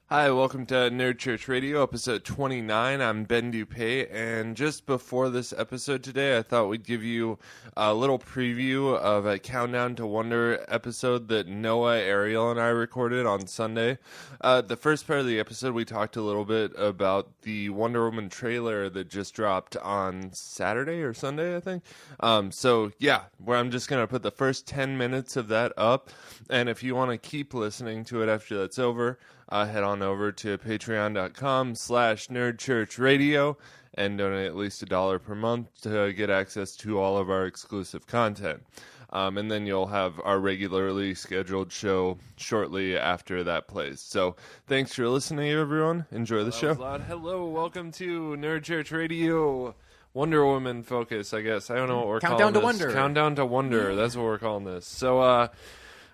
Hi, welcome to Nerd Church Radio, episode 29. I'm Ben Dupay, and just before this episode today, I thought we'd give you a little preview of a Countdown to Wonder episode that Noah, Ariel, and I recorded on Sunday. The first part of the episode, we talked a little bit about the Wonder Woman trailer that just dropped on Saturday or Sunday, I think. Where I'm just going to put the first 10 minutes of that up, and if you want to keep listening to it after that's over, head on over to patreon.com/nerdchurchradio and donate at least $1 per month to get access to all of our exclusive content. And then you'll have our regularly scheduled show shortly after that plays. So thanks for listening, everyone. Enjoy the show. Hello, welcome to Nerd Church Radio. Wonder Woman focus, I guess. I don't know what we're calling this. Countdown to Wonder. Yeah. That's what we're calling this. So,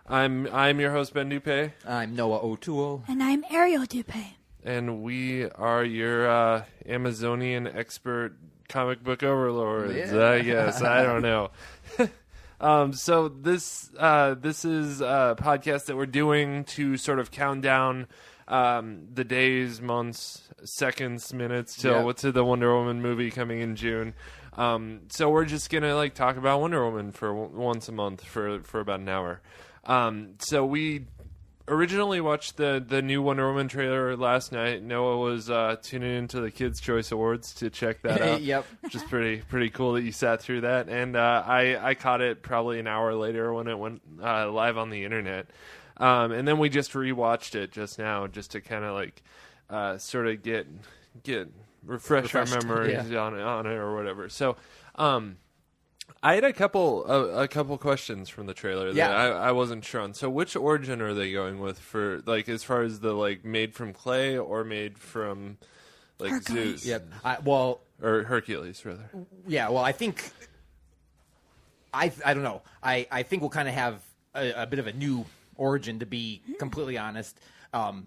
I'm your host, Ben Dupay. I'm Noah O'Toole. And I'm Ariel Dupay. And we are your Amazonian expert comic book overlords, I guess. I don't know. So this is a podcast that we're doing to sort of count down the days, months, seconds, minutes to the Wonder Woman movie coming in June. So we're just gonna talk about Wonder Woman for once a month for about an hour. So we originally watched the new Wonder Woman trailer last night. Noah was tuning into the Kids' Choice Awards to check that out. Yep. Which is pretty cool that you sat through that. And I caught it probably an hour later when it went live on the internet. And then we just rewatched it just now, just to kind of sort of get refresh our memories on it or whatever. So I had a couple questions from the trailer that I wasn't sure on. So which origin are they going with for as far as the made from clay or made from Hercules. Zeus? Yep. Or Hercules rather. Yeah. Well, I think I don't know. I think we'll kind of have a bit of a new origin, to be completely honest.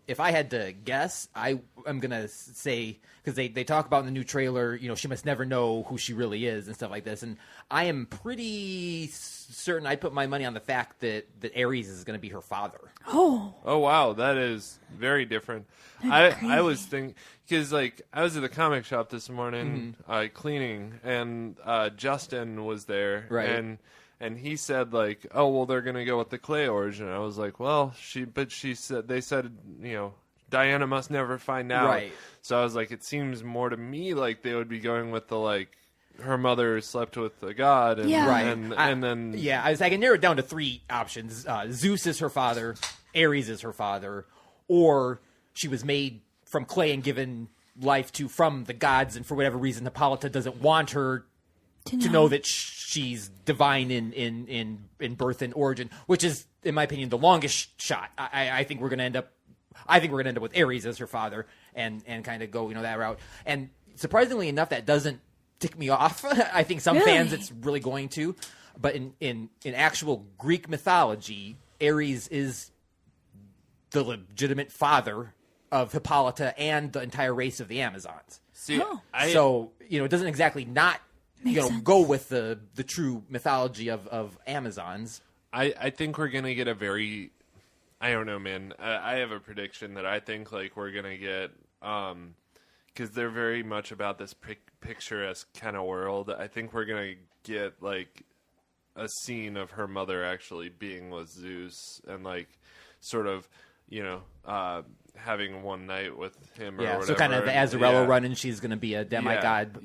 If I had to guess, I'm gonna say, because they talk about in the new trailer, she must never know who she really is and stuff like this, and I am pretty certain I'd put my money on the fact that Ares is going to be her father. Oh wow, that is very different. I was thinking, because I was at the comic shop this morning cleaning, and Justin was there, right? And he said oh well, they're gonna go with the clay origin. I was like, well, they said Diana must never find out. Right. So I was like, it seems more to me like they would be going with the her mother slept with the god. And, right. And then I can narrow it down to three options. Zeus is her father, Ares is her father, or she was made from clay and given life from the gods, and for whatever reason Hippolyta doesn't want her to know that she's divine in birth and origin, which is, in my opinion, the longest shot. I think we're going to end up with Ares as her father and kind of go that route. And surprisingly enough, that doesn't tick me off. I think some fans it's really going to, but in actual Greek mythology, Ares is the legitimate father of Hippolyta and the entire race of the Amazons. See, so it doesn't exactly not go with the true mythology of Amazons. I think we're gonna get a very, I don't know, man. I have a prediction that I think we're gonna get, because they're very much about this picturesque kind of world. I think we're gonna get a scene of her mother actually being with Zeus and sort of having one night with him or whatever. So kind of the Azarello run, and she's going to be a demigod,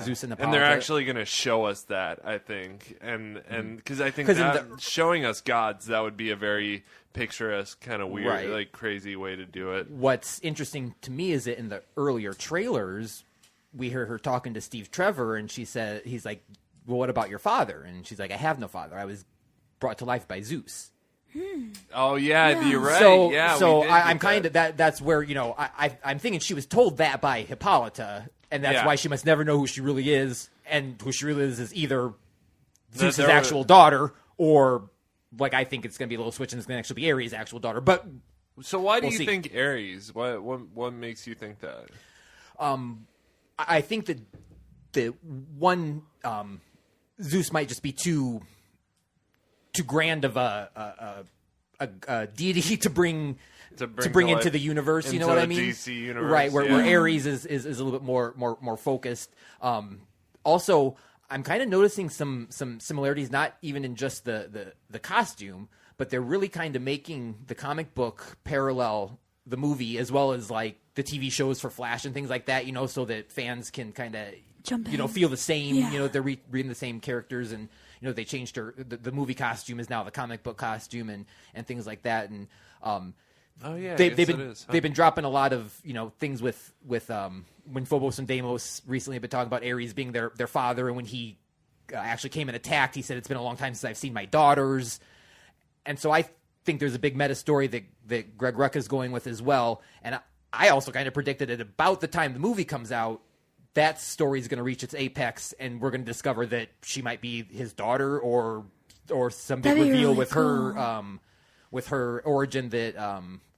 Zeus and Hippolyta. And they're actually going to show us that, I think. And because I think that showing us gods, that would be a very picturesque, kind of weird, crazy way to do it. What's interesting to me is that in the earlier trailers, we hear her talking to Steve Trevor, and he's like, well, what about your father? And she's like, I have no father. I was brought to life by Zeus. Oh yeah, you're right. So I'm kind of that's where I'm thinking she was told that by Hippolyta, and that's why she must never know who she really is, and who she really is either Zeus's actual daughter, or I think it's going to be a little switch, and it's going to actually be Ares' actual daughter. But so why do you think Ares? What makes you think that? I think that the one Zeus might just be too grand of a deity to bring to bring to into life the universe. You know into what I the mean? DC universe, right? Where yeah. Ares is a little bit more focused. Also, I'm kind of noticing some similarities, not even in just the costume, but they're really kind of making the comic book parallel the movie as well as like the TV shows for Flash and things like that, you know, so that fans can kind of, you know, feel the same, Yeah. you know, they're reading the same characters, and, you know, they changed the movie costume is now the comic book costume and things like that. And, Oh yeah, they've it been is, huh? they've been dropping a lot of, you know, things with when Phobos and Deimos recently have been talking about Ares being their father, and when he actually came and attacked, he said it's been a long time since I've seen my daughters, and so I think there's a big meta story that Greg Rucka is going with as well, and I also kind of predicted at about the time the movie comes out, that story is going to reach its apex, and we're going to discover that she might be his daughter or some big That'd be reveal really with cool. her with her origin that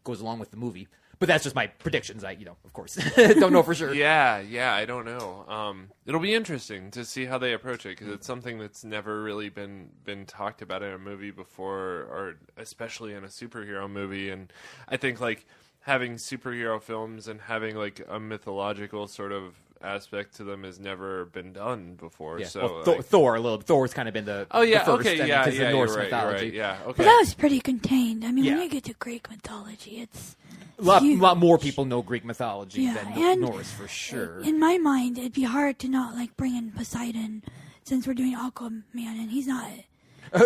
goes along with the movie. But that's just my predictions. I, you know, of course, don't know for sure. Yeah, I don't know. It'll be interesting to see how they approach it, because it's something that's never really been talked about in a movie before, or especially in a superhero movie. And I think like having superhero films and having like a mythological sort of aspect to them has never been done before. Yeah. So Well, like- Thor's kind of been the oh yeah, the first, okay, I mean, yeah, 'cause yeah, the Norse you're right, mythology. you're right, yeah, okay. But that was pretty contained. I mean, Yeah. when you get to Greek mythology, it's A lot huge. more people know Greek mythology Yeah, than and Norse for sure. In my mind, it'd be hard to not like bring in Poseidon, since we're doing Aquaman, and he's not.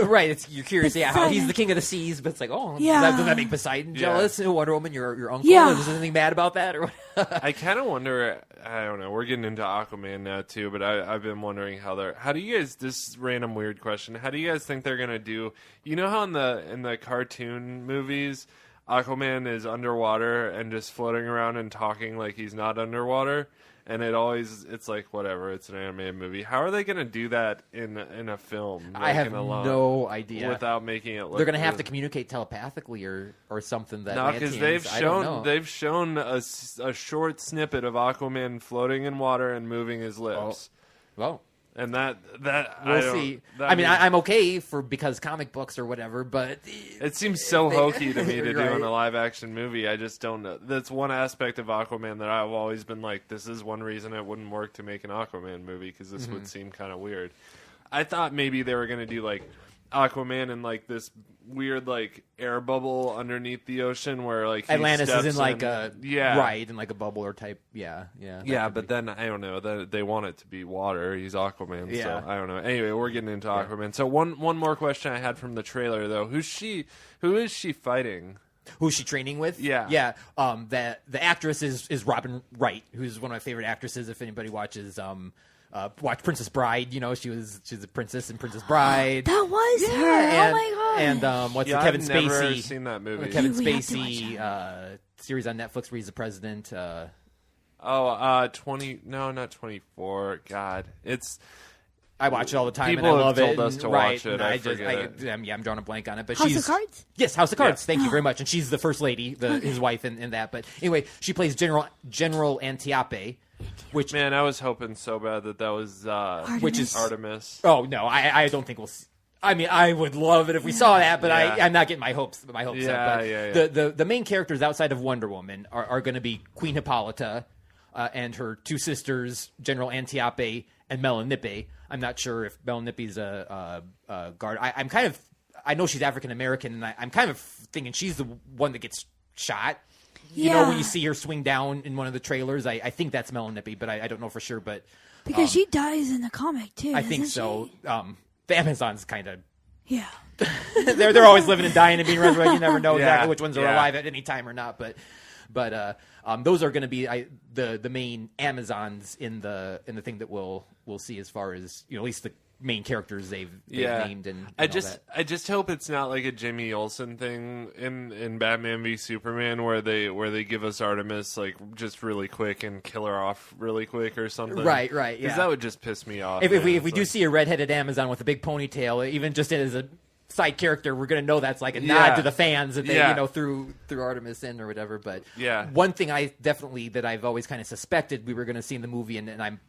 Right, you're curious, yeah, how he's Poseidon. the king of the seas, but it's like, oh, Yeah. does that make Poseidon Yeah. jealous? Wonder Woman, your uncle, Yeah. is there anything mad about that? Or I kind of wonder. I don't know. We're getting into Aquaman now too, but I've been wondering how do you guys? This random weird question. How do you guys think they're gonna do? You know how in the cartoon movies, Aquaman is underwater and just floating around and talking like he's not underwater, and it's like whatever. It's an animated movie. How are they gonna do that in a film? I like, have in a long- no idea. without making it look. They're going to have to really- communicate telepathically or something that No, because Atlanteans- they've shown a short snippet of Aquaman floating in water and moving his lips, Well, and that we'll see. I mean, I'm okay because comic books or whatever, but it seems so hokey to me to do Right. in a live action movie. I just don't know. That's one aspect of Aquaman that I've always been like, this is one reason it wouldn't work to make an Aquaman movie, because this Mm-hmm. would seem kind of weird. I thought maybe they were going to do like Aquaman in like this weird like air bubble underneath the ocean where like he Atlantis is steps in like a yeah right in like a bubble or type. Yeah. that Yeah, could but be. then I don't know. They want it to be water. He's Aquaman, Yeah. so I don't know. Anyway, we're getting into Aquaman. So one more question I had from the trailer though: Who is she fighting? Who's she training with? Yeah. The actress is Robin Wright, who's one of my favorite actresses. If anybody watches watch Princess Bride, you know she's a princess in Princess Bride. That was her. and, Oh my god. And what's Yeah, the Kevin I've never Spacey? seen that movie. The Kevin We have to watch Spacey series on Netflix where he's the president. 20. No, not 24. God, it's. I watch it all the time, People and I have love told it. us and- to right, watch it. and I I just, forget it. I'm drawing a blank on it, but House she's of Cards? Yes, House of Cards. Yeah. Thank you very much. And she's the first lady, his wife, in that. But anyway, she plays General Antiope, which Man, I was hoping so bad that was which is Artemis. Oh no, I don't think we'll. I mean, I would love it if we saw that, but Yeah. I'm not getting my hopes up. Yeah, But yeah. The main characters outside of Wonder Woman are going to be Queen Hippolyta and her two sisters, General Antiope and Melanippe. I'm not sure if Melanipe's a guard. I'm kind of. I know she's African American, and I'm kind of thinking she's the one that gets shot. You know, when you see her swing down in one of the trailers, I think that's Melanippe, but I don't know for sure. But because she dies in the comic too. I think doesn't so. The Amazons kind of she? Yeah. they're always living and dying and being resurrected. You never know Yeah, exactly which ones are yeah. alive at any time or not. But those are going to be the main Amazons in the thing that we'll see as far as, you know, at least the main characters they've named and I all that. I just hope it's not like a Jimmy Olsen thing in Batman v Superman where they give us Artemis like just really quick and kill her off really quick or something. Right, Because yeah. that would just piss me off. If man. we It's do like- see a redheaded Amazon with a big ponytail, even just as a side character, we're going to know that's like a Yeah. nod to the fans that they, Yeah. you know, threw Artemis in or whatever. But Yeah. one thing that I've always kind of suspected we were going to see in the movie, and I'm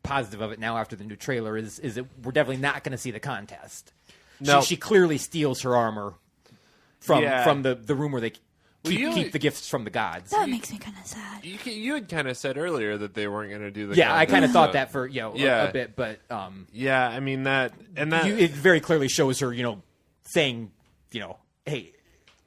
positive of it now after the new trailer, is that we're definitely not going to see the contest. No. She clearly steals her armor from Yeah. from the room where they keep the gifts from the gods. That makes me kind of sad. You had kind of said earlier that they weren't going to do the. Yeah, I kind of thought so- that for a bit, but Yeah, I mean that it very clearly shows her, saying, hey,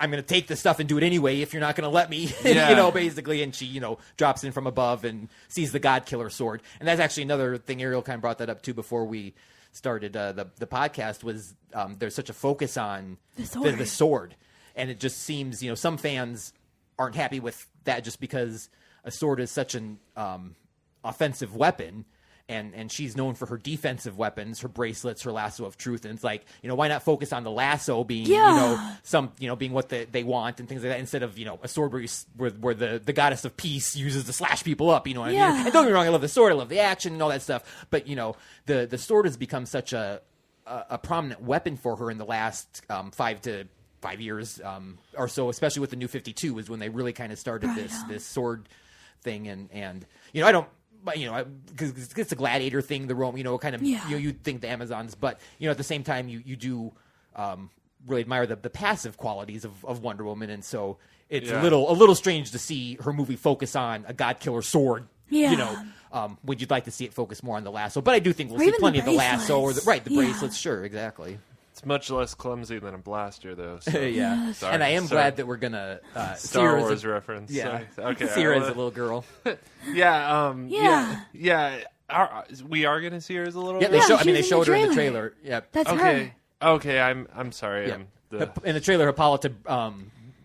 I'm going to take this stuff and do it anyway if you're not going to let me, Yeah. basically. And she, drops in from above and sees the God Killer sword. And that's actually another thing. Ariel kind of brought that up too before we started the podcast was there's such a focus on the sword. And it just seems, some fans aren't happy with that just because a sword is such an offensive weapon. And she's known for her defensive weapons, her bracelets, her lasso of truth. And it's like, why not focus on the lasso being, being what they want and things like that instead of, a sword where the goddess of peace uses to slash people up, what I mean? And don't get me wrong, I love the sword, I love the action and all that stuff. But, the sword has become such a prominent weapon for her in the last 5 years or so, especially with the New 52 is when they really kind of started this sword thing. And I don't, but because it's a gladiator thing, the Rome, kind of, you'd think the Amazons, but at the same time, you do really admire the passive qualities of Wonder Woman, and so it's a little strange to see her movie focus on a God Killer sword. Would you'd like to see it focus more on the lasso? But I do think we'll see plenty of the lasso or the bracelets. Sure, exactly. It's much less clumsy than a blaster, though. So. Yeah, Sorry, and I am glad that we're gonna Star Wars reference. Yeah, okay. See her as a little girl. Yeah. We are gonna see her as a little. Yeah, girl? they showed her in the trailer. Yeah, That's okay. her. Okay, I'm sorry. Yeah. In the trailer, Hippolyta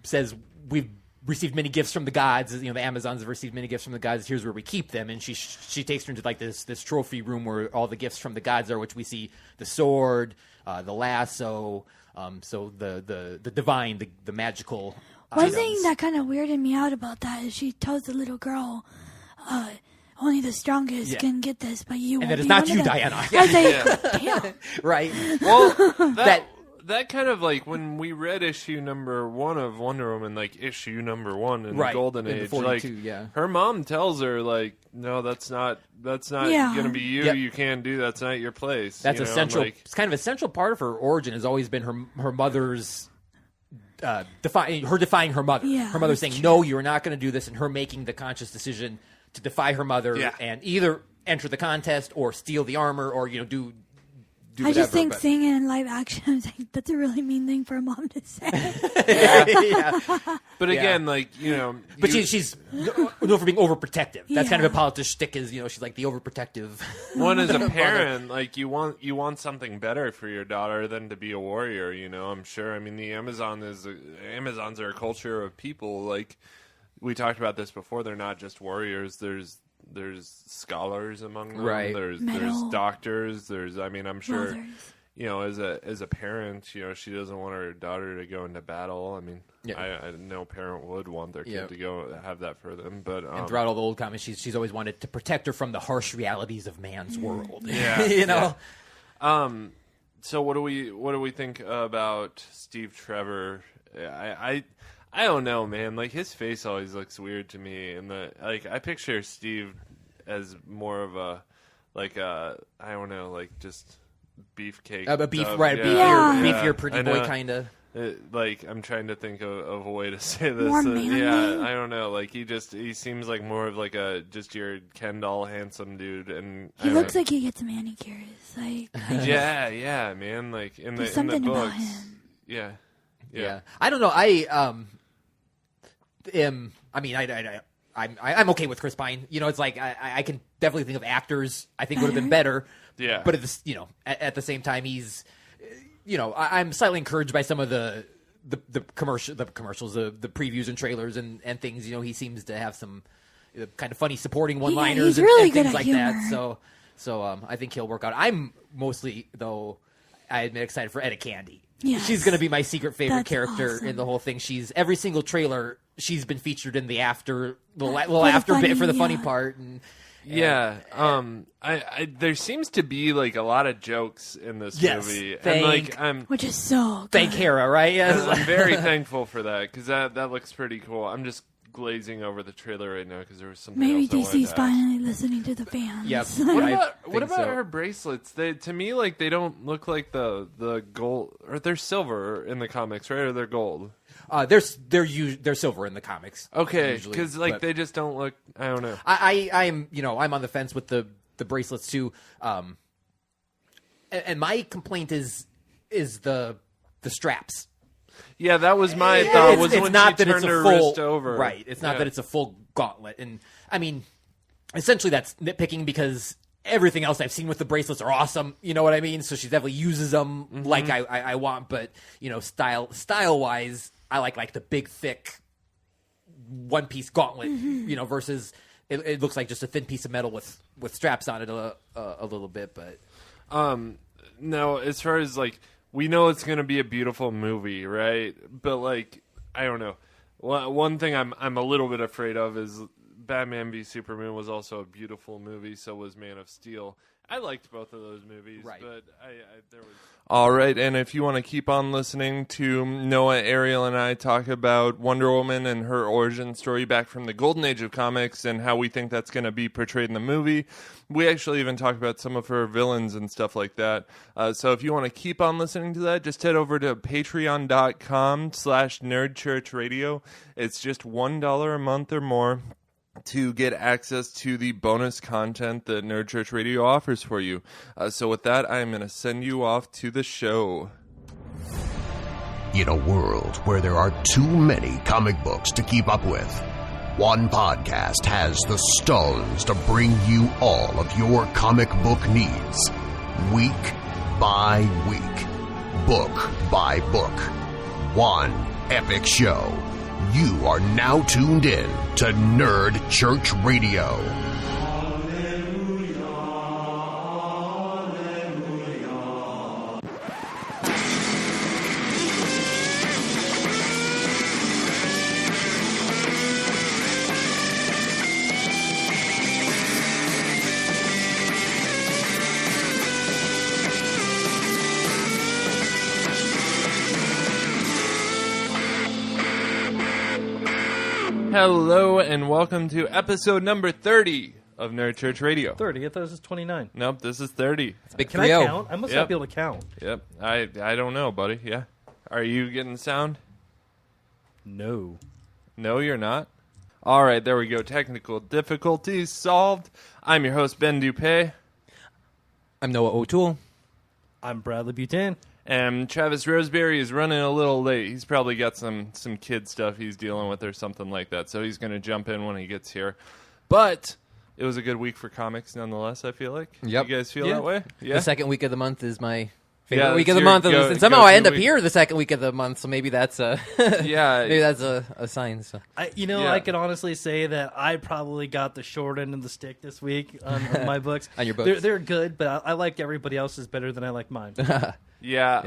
says we've received many gifts from the gods. The Amazons have received many gifts from the gods. Here's where we keep them, and she takes her into like this trophy room where all the gifts from the gods are, which we see the sword, the lasso, so the divine, the magical. One thing that kind of weirded me out about that is she tells the little girl, only the strongest can get this, but you and won't that is be not one you, of them. Diana. I was like, damn. Right. Well, that kind of like when we read issue number 1 of Wonder Woman, like issue number 1 in the Golden in the Age, 42, like her mom tells her like, no, that's not gonna be you. Yep. You can't do that's not your place. That's essential. It's kind of a central part of her origin has always been her mother's defying her mother. Yeah, her mother saying, "No, you're not going to do this," and her making the conscious decision to defy her mother and either enter the contest or steal the armor or do I just think seeing it in live action, I was like, that's a really mean thing for a mom to say. But again, but she's known for being overprotective. That's kind of a politician shtick. Is she's like the overprotective. One as a parent, like you want something better for your daughter than to be a warrior. I'm sure. I mean, the Amazons are a culture of people. Like we talked about this before. They're not just warriors. There's scholars among them. Right. There's doctors. I'm sure. Mothers. As a parent, she doesn't want her daughter to go into battle. I mean, no parent would want their kid to go have that for them. But and throughout all the old comics, she's always wanted to protect her from the harsh realities of man's world. Yeah, So what do we think about Steve Trevor? I don't know, man. Like his face always looks weird to me, and I picture Steve as more of a I don't know, like just beefcake. Beefier pretty boy kind of. I'm trying to think of a way to say this. More manly. I don't know. Like he seems like more of like just your Ken doll handsome dude, and He looks like he gets manicures. Like yeah, man. Like in the something books, about him. Yeah. I don't know. I'm okay with Chris Pine. It's like I can definitely think of actors I think would have been better. Yeah. But at the same time, he's I'm slightly encouraged by some of the commercials, the previews and trailers and things. He seems to have some kind of funny supporting one-liners he's really and good things at like humor. that. So I think he'll work out. I'm mostly though, I admit, excited for Etta Candy. Yes. She's going to be my secret favorite That's character awesome. in the whole thing. She's every single trailer. She's been featured in the little the after bit funny, for the funny yeah. part. And there seems to be like a lot of jokes in this movie, which is so good. Thank Hera, right? Yes. I'm very thankful for that because that looks pretty cool. I'm just glazing over the trailer right now because there was something Maybe else I wanted DC's to finally listening to the fans. Yep. What about her bracelets? To me, like they don't look like the gold, or they're silver in the comics, right? Or they're gold. They're silver in the comics. Okay, usually, because but they just don't look. I don't know. I'm I'm on the fence with the bracelets too. And my complaint is the straps. Yeah, that was my thought. Was It's when not she that it's turned a her full wrist over. right. It's not that it's a full gauntlet. And I mean, essentially that's nitpicking because everything else I've seen with the bracelets are awesome. You know what I mean? So she definitely uses them like I want. But style wise, I like the big thick one piece gauntlet. Versus it looks like just a thin piece of metal with straps on it a little bit. But no, as far as like. We know it's going to be a beautiful movie, right? But like, I don't know. One thing I'm a little bit afraid of is Batman v Superman was also a beautiful movie. So was Man of Steel. I liked both of those movies, right. But there was. All right, and if you want to keep on listening to Noah, Ariel, and I talk about Wonder Woman and her origin story back from the golden age of comics and how we think that's going to be portrayed in the movie, we actually even talk about some of her villains and stuff like that. So if you want to keep on listening to that, just head over to patreon.com/nerdchurchradio. It's just $1 a month or more to get access to the bonus content that Nerd Church Radio offers for you. So with that, I'm going to send you off to the show. In a world where there are too many comic books to keep up with, one podcast has the stones to bring you all of your comic book needs. Week by week. Book by book. One epic show. You are now tuned in to Nerd Church Radio. Hello and welcome to episode number 30 of Nerd Church Radio. 30? I thought this was 29. Nope, this is 30. it's big Can I 3-0. count? I must Yep. not be able to count. Yep, I don't know, buddy. Yeah. Are you getting sound? No. No, you're not. All right, there we go. Technical difficulties solved. I'm your host, Ben Dupé. I'm Noah O'Toole. I'm Bradley Butan. And Travis Roseberry is running a little late. He's probably got some kid stuff he's dealing with or something like that. So he's going to jump in when he gets here. But it was a good week for comics nonetheless, I feel like. Yep. You guys feel Yeah. that way? Yeah. The second week of the month is my Yeah, favorite week it's of the your month. And somehow go-to I end up week. here the second week of the month, so maybe that's a Yeah. maybe that's a sign. So. Yeah. I can honestly say that I probably got the short end of the stick this week on my books. On your books. They're good, but I like everybody else's better than I like mine. Yeah,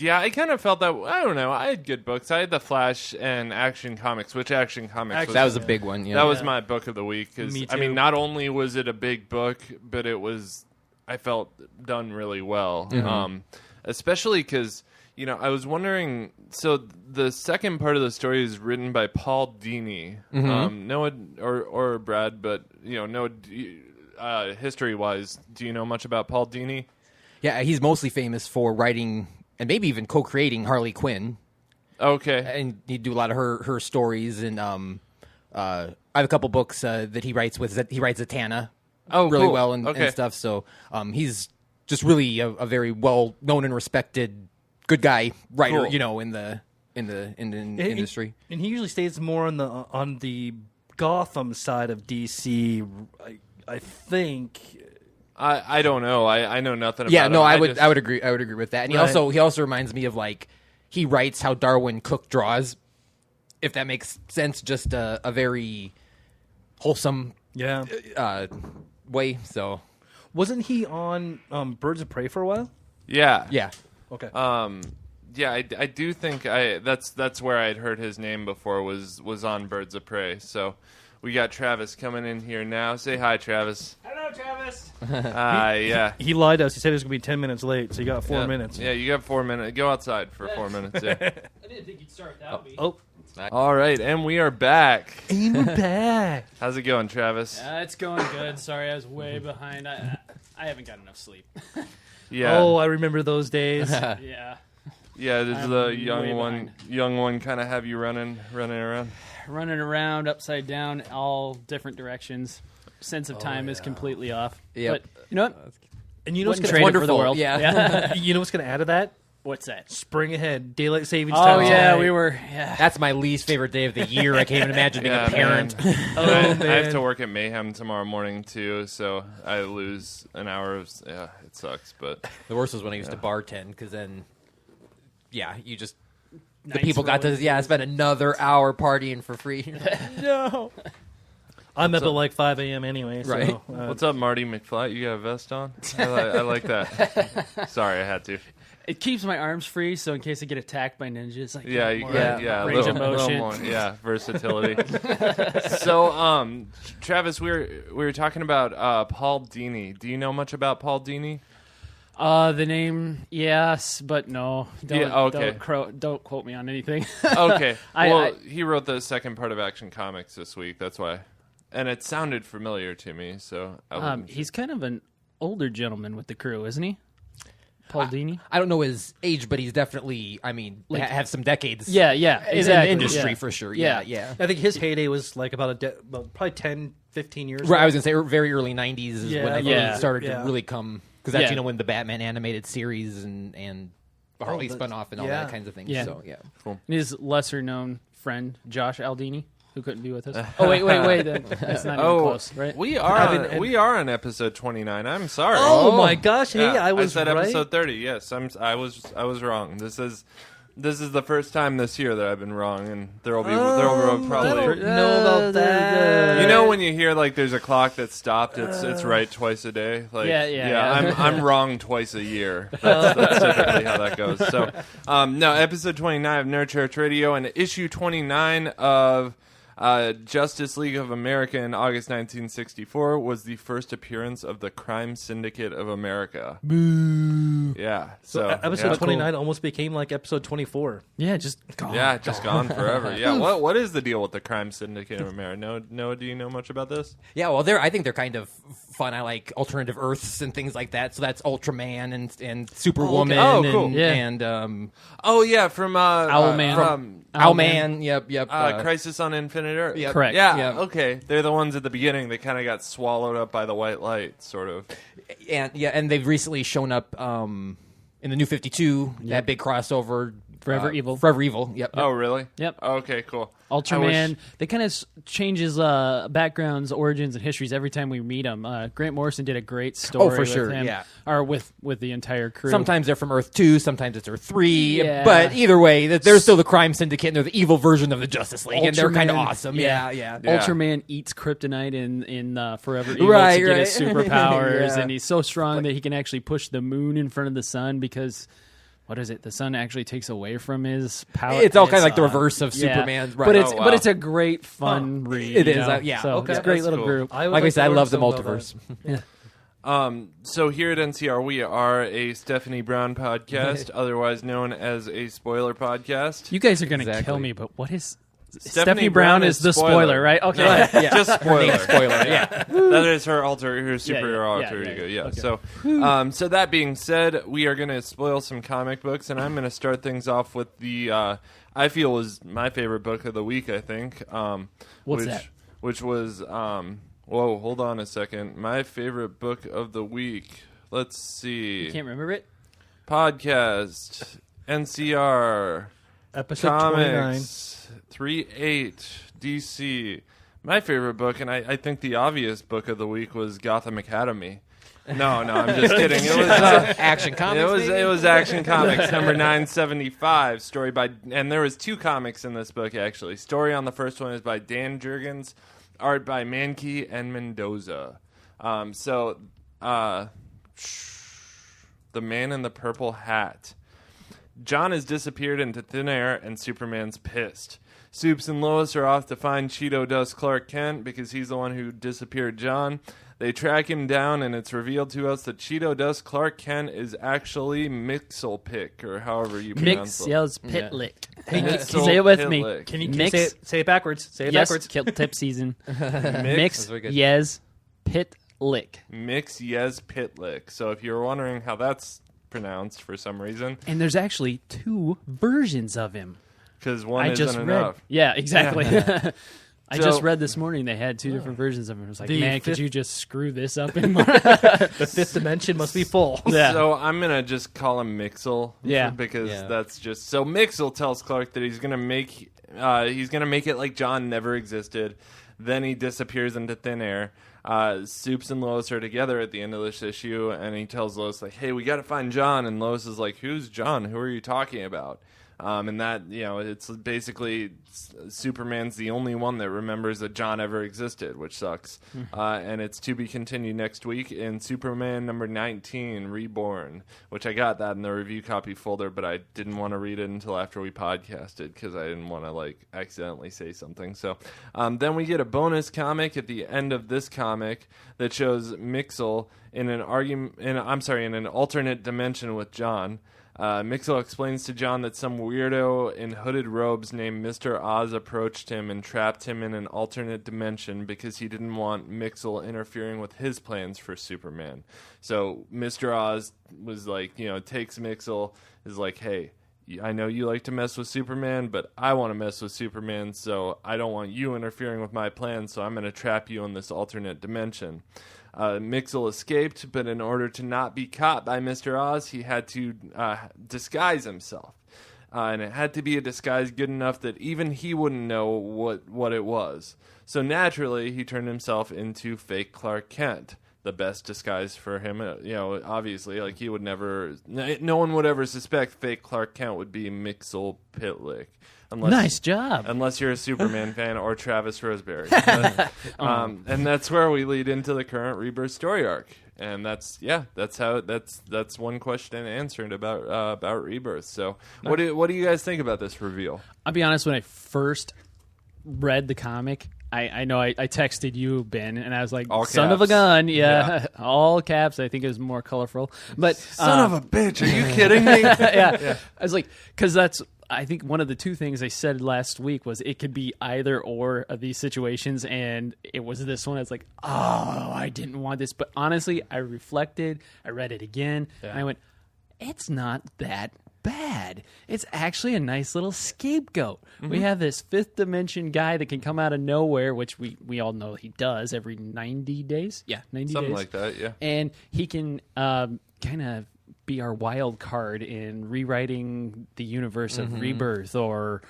I kind of felt that. I don't know. I had good books. I had The Flash and Action Comics, which Action Comics was, That was a big one. Yeah. that was my book of the week. 'Cause, Me I mean, too. not only was it a big book, but it was, I felt, done really well. Especially because, I was wondering, so the second part of the story is written by Paul Dini. Noah or Brad, but, Noah, history-wise, do you know much about Paul Dini? Yeah, he's mostly famous for writing and maybe even co-creating Harley Quinn. Okay. And he'd do a lot of her stories. And I have a couple books that he writes with. He writes Zatanna really cool. well and stuff. So he's just really a very well known and respected good guy writer. Cool. In the industry. And he usually stays more on the Gotham side of DC. I think. I don't know. I know nothing about Yeah, no, him. I would agree. I would agree with that. And Right. he also reminds me of he writes how Darwin Cook draws, if that makes sense. Just a very wholesome Yeah. way. So Wasn't he on Birds of Prey for a while? Yeah. yeah, Okay. Yeah, I do think that's where I'd heard his name before was on Birds of Prey. So we got Travis coming in here now. Say hi, Travis. Hello, Travis. Yeah. He lied to us. He said he was going to be 10 minutes late, so you got 4 Yeah. minutes. Yeah, you got 4 minutes. Go outside for 4 minutes. Yeah. I didn't think you'd start that week. Oh, All right, and we are back. and we're back. How's it going, Travis? It's going good. Sorry, I was way behind. I haven't got enough sleep. Yeah. Oh, I remember those days. Yeah. Yeah, does I'm the way young one kind of have you running around? Running around upside down, all different directions. Sense of time is completely off. Yep. But you know what? And you know what's Wouldn't going trade it for the wonderful, world. yeah. You know what's going to add to that? What's that? Spring ahead, daylight savings Oh time. yeah, tonight. we were. Yeah. That's my least favorite day of the year. I can't even imagine being Yeah, a parent. I man. have to work at Mayhem tomorrow morning too, so I lose an hour of. Yeah, it sucks, but The worst was when I used to bartend, because then, you just the Nights people got to rolling. spend another hour partying for free. No. I'm up at like 5 a.m. anyway. So, Right. what's up, Marty McFly? You got a vest on? I like that. Sorry, I had to. It keeps my arms free, so in case I get attacked by ninjas, like Yeah, you got a range of little motion. more, versatility. So, Travis, we were talking about Paul Dini. Do you know much about Paul Dini? The name, yes, but no. Don't, Yeah, okay. Don't quote me on anything. Okay. I- He wrote the second part of Action Comics this week. That's why, and it sounded familiar to me. So He's kind of an older gentleman with the crew, isn't he? Paul Dini? I don't know his age, but he's definitely, have some decades. Yeah, In exactly. the industry Yeah. for sure. Yeah. Yeah. I think his heyday was like about probably 10, 15 years Right, I ago. was going to say very early 90s is when I think Yeah. he started Yeah. to really come. Because that's, Yeah. when the Batman animated series and Harley spun off and all yeah. that kinds of things. Yeah. So, yeah. And his lesser known friend, Josh Aldini, who couldn't be with us. Oh, wait. That's not even close, right? we are on episode 29. I'm sorry. Oh, my gosh! Hey, Yeah, I was said right. episode 30. Yes, I was wrong. This is the first time this year that I've been wrong, and there will I don't probably. know about that. You know when you hear like there's a clock that stopped, it's right twice a day. Like Yeah. I'm wrong twice a year. That's typically how that goes. So no, episode 29 of Nerd Church Radio and issue 29 of Justice League of America in August 1964 was the first appearance of the Crime Syndicate of America. Boo! Yeah. So Episode 29 almost became like episode 24. Yeah, just gone. Yeah, just gone forever. Yeah. What is the deal with the Crime Syndicate of America? Noah, do you know much about this? Yeah, well, I think they're kind of fun. I like alternative Earths and things like that. So that's Ultraman and Superwoman. Oh, cool. And, Yeah. and Oh yeah, from Owlman. from Owlman. Yep. Crisis on Infinite Earth. Yep. Correct. Yeah, Yep. okay. They're the ones at the beginning. They kind of got swallowed up by the white light, sort of. And they've recently shown up in the New 52, that big crossover. Forever Evil. Forever Evil, yep. Oh, really? Yep. Okay, cool. Ultraman. They kind of change his backgrounds, origins, and histories every time we meet him. Grant Morrison did a great story for with sure, him, yeah. or with the entire crew. Sometimes they're from Earth 2, sometimes it's Earth 3. Yeah. But either way, they're still the crime syndicate, and they're the evil version of the Justice League, and they're kind of Ultraman- awesome. yeah. Yeah. Ultraman eats kryptonite in Forever Evil Right, to get his right. superpowers, Yeah. and he's so strong that he can actually push the moon in front of the sun because. What is it? The sun actually takes away from his power. It's all kind of like the reverse of Superman's. Right. But it's a great fun read. It you is, know? yeah. So Okay. it's a great That's little cool. group. Like I said, I love the multiverse. So here at NCR, we are a Stephanie Brown podcast, otherwise known as a spoiler podcast. You guys are going to Exactly. kill me, but what is Stephanie Brown Brown is is the spoiler, spoiler. right? Okay. No, just spoiler. Spoiler, yeah. That is her superhero yeah, alter yeah, ego. yeah. Yeah. Okay. So that being said, we are going to spoil some comic books, and I'm going to start things off with the I feel was my favorite book of the week. I think. What's that? Which was whoa, hold on a second. My favorite book of the week. Let's see. Can't remember it. Podcast NCR Episode 29. Comics 3/8 DC. My favorite book, and I think the obvious book of the week was Gotham Academy. No, I'm just kidding. It was Action Comics. it was Action Comics number 975. Story by, and there was two comics in this book actually. Story on the first one is by Dan Jurgens, art by Mankey and Mendoza. The Man in the Purple Hat. John has disappeared into thin air, and Superman's pissed. Supes and Lois are off to find Cheeto Dust Clark Kent because he's the one who disappeared John. They track him down, and it's revealed to us that Cheeto Dust Clark Kent is actually Mixelpick, or however you pronounce Mix it. yells Pitlick. Mixel Say it with me. Pitlick. Can you Mix- say it backwards? Say it Yes, backwards. kill tip season. Mix Mix very good. yes Pitlick. Mix Yes Pitlick. So if you're wondering how that's pronounced for some reason. And there's actually 2 versions of him. Because one I isn't just read. enough. Yeah, exactly. I So- just read this morning they had 2 different versions of him. I was like, The man, could fifth- you just screw this up anymore? The 5th dimension must be full. Yeah. So I'm gonna just call him Mixel. Yeah. Because Yeah. that's just so. Mixel tells Clark that he's gonna make it like John never existed. Then he disappears into thin air. Soups and Lois are together at the end of this issue, and he tells Lois like, "Hey, we got to find John." And Lois is like, "Who's John? Who are you talking about?" And that, it's basically Superman's the only one that remembers that John ever existed, which sucks. And it's to be continued next week in Superman number 19, Reborn, which I got that in the review copy folder, but I didn't want to read it until after we podcasted because I didn't want to accidentally say something. So then we get a bonus comic at the end of this comic that shows Mixel in an alternate dimension with John. Mixel explains to John that some weirdo in hooded robes named Mr. Oz approached him and trapped him in an alternate dimension because he didn't want Mixel interfering with his plans for Superman. So Mr. Oz was takes Mixel, is like, hey, I know you like to mess with Superman, but I want to mess with Superman, so I don't want you interfering with my plans, so I'm going to trap you in this alternate dimension. Mixel escaped, but in order to not be caught by Mr. Oz, he had to disguise himself. And it had to be a disguise good enough that even he wouldn't know what it was. So naturally, he turned himself into fake Clark Kent. The best disguise for him, obviously, he would never, no one would ever suspect fake Clark Kent would be Mixel Pitlick. Nice job. Unless you're a Superman fan or Travis Roseberry. And that's where we lead into the current Rebirth story arc. And that's one question answered about Rebirth. So what do you guys think about this reveal? I'll be honest, when I first read the comic, I know I texted you, Ben, and I was like, All son of a caps. gun. Yeah. All caps. I think it was more colorful. But Son of a bitch, are you kidding me? yeah. I was like, because I think one of the 2 things I said last week was it could be either or of these situations, and it was this one. I was like, oh, I didn't want this. But honestly, I reflected, I read it again, and I went, it's not that bad. It's actually a nice little scapegoat. We have this 5th dimension guy that can come out of nowhere, which we all know he does every 90 days. Yeah, 90 Something days. like that, yeah. And he can kind of be our wild card in rewriting the universe of Rebirth or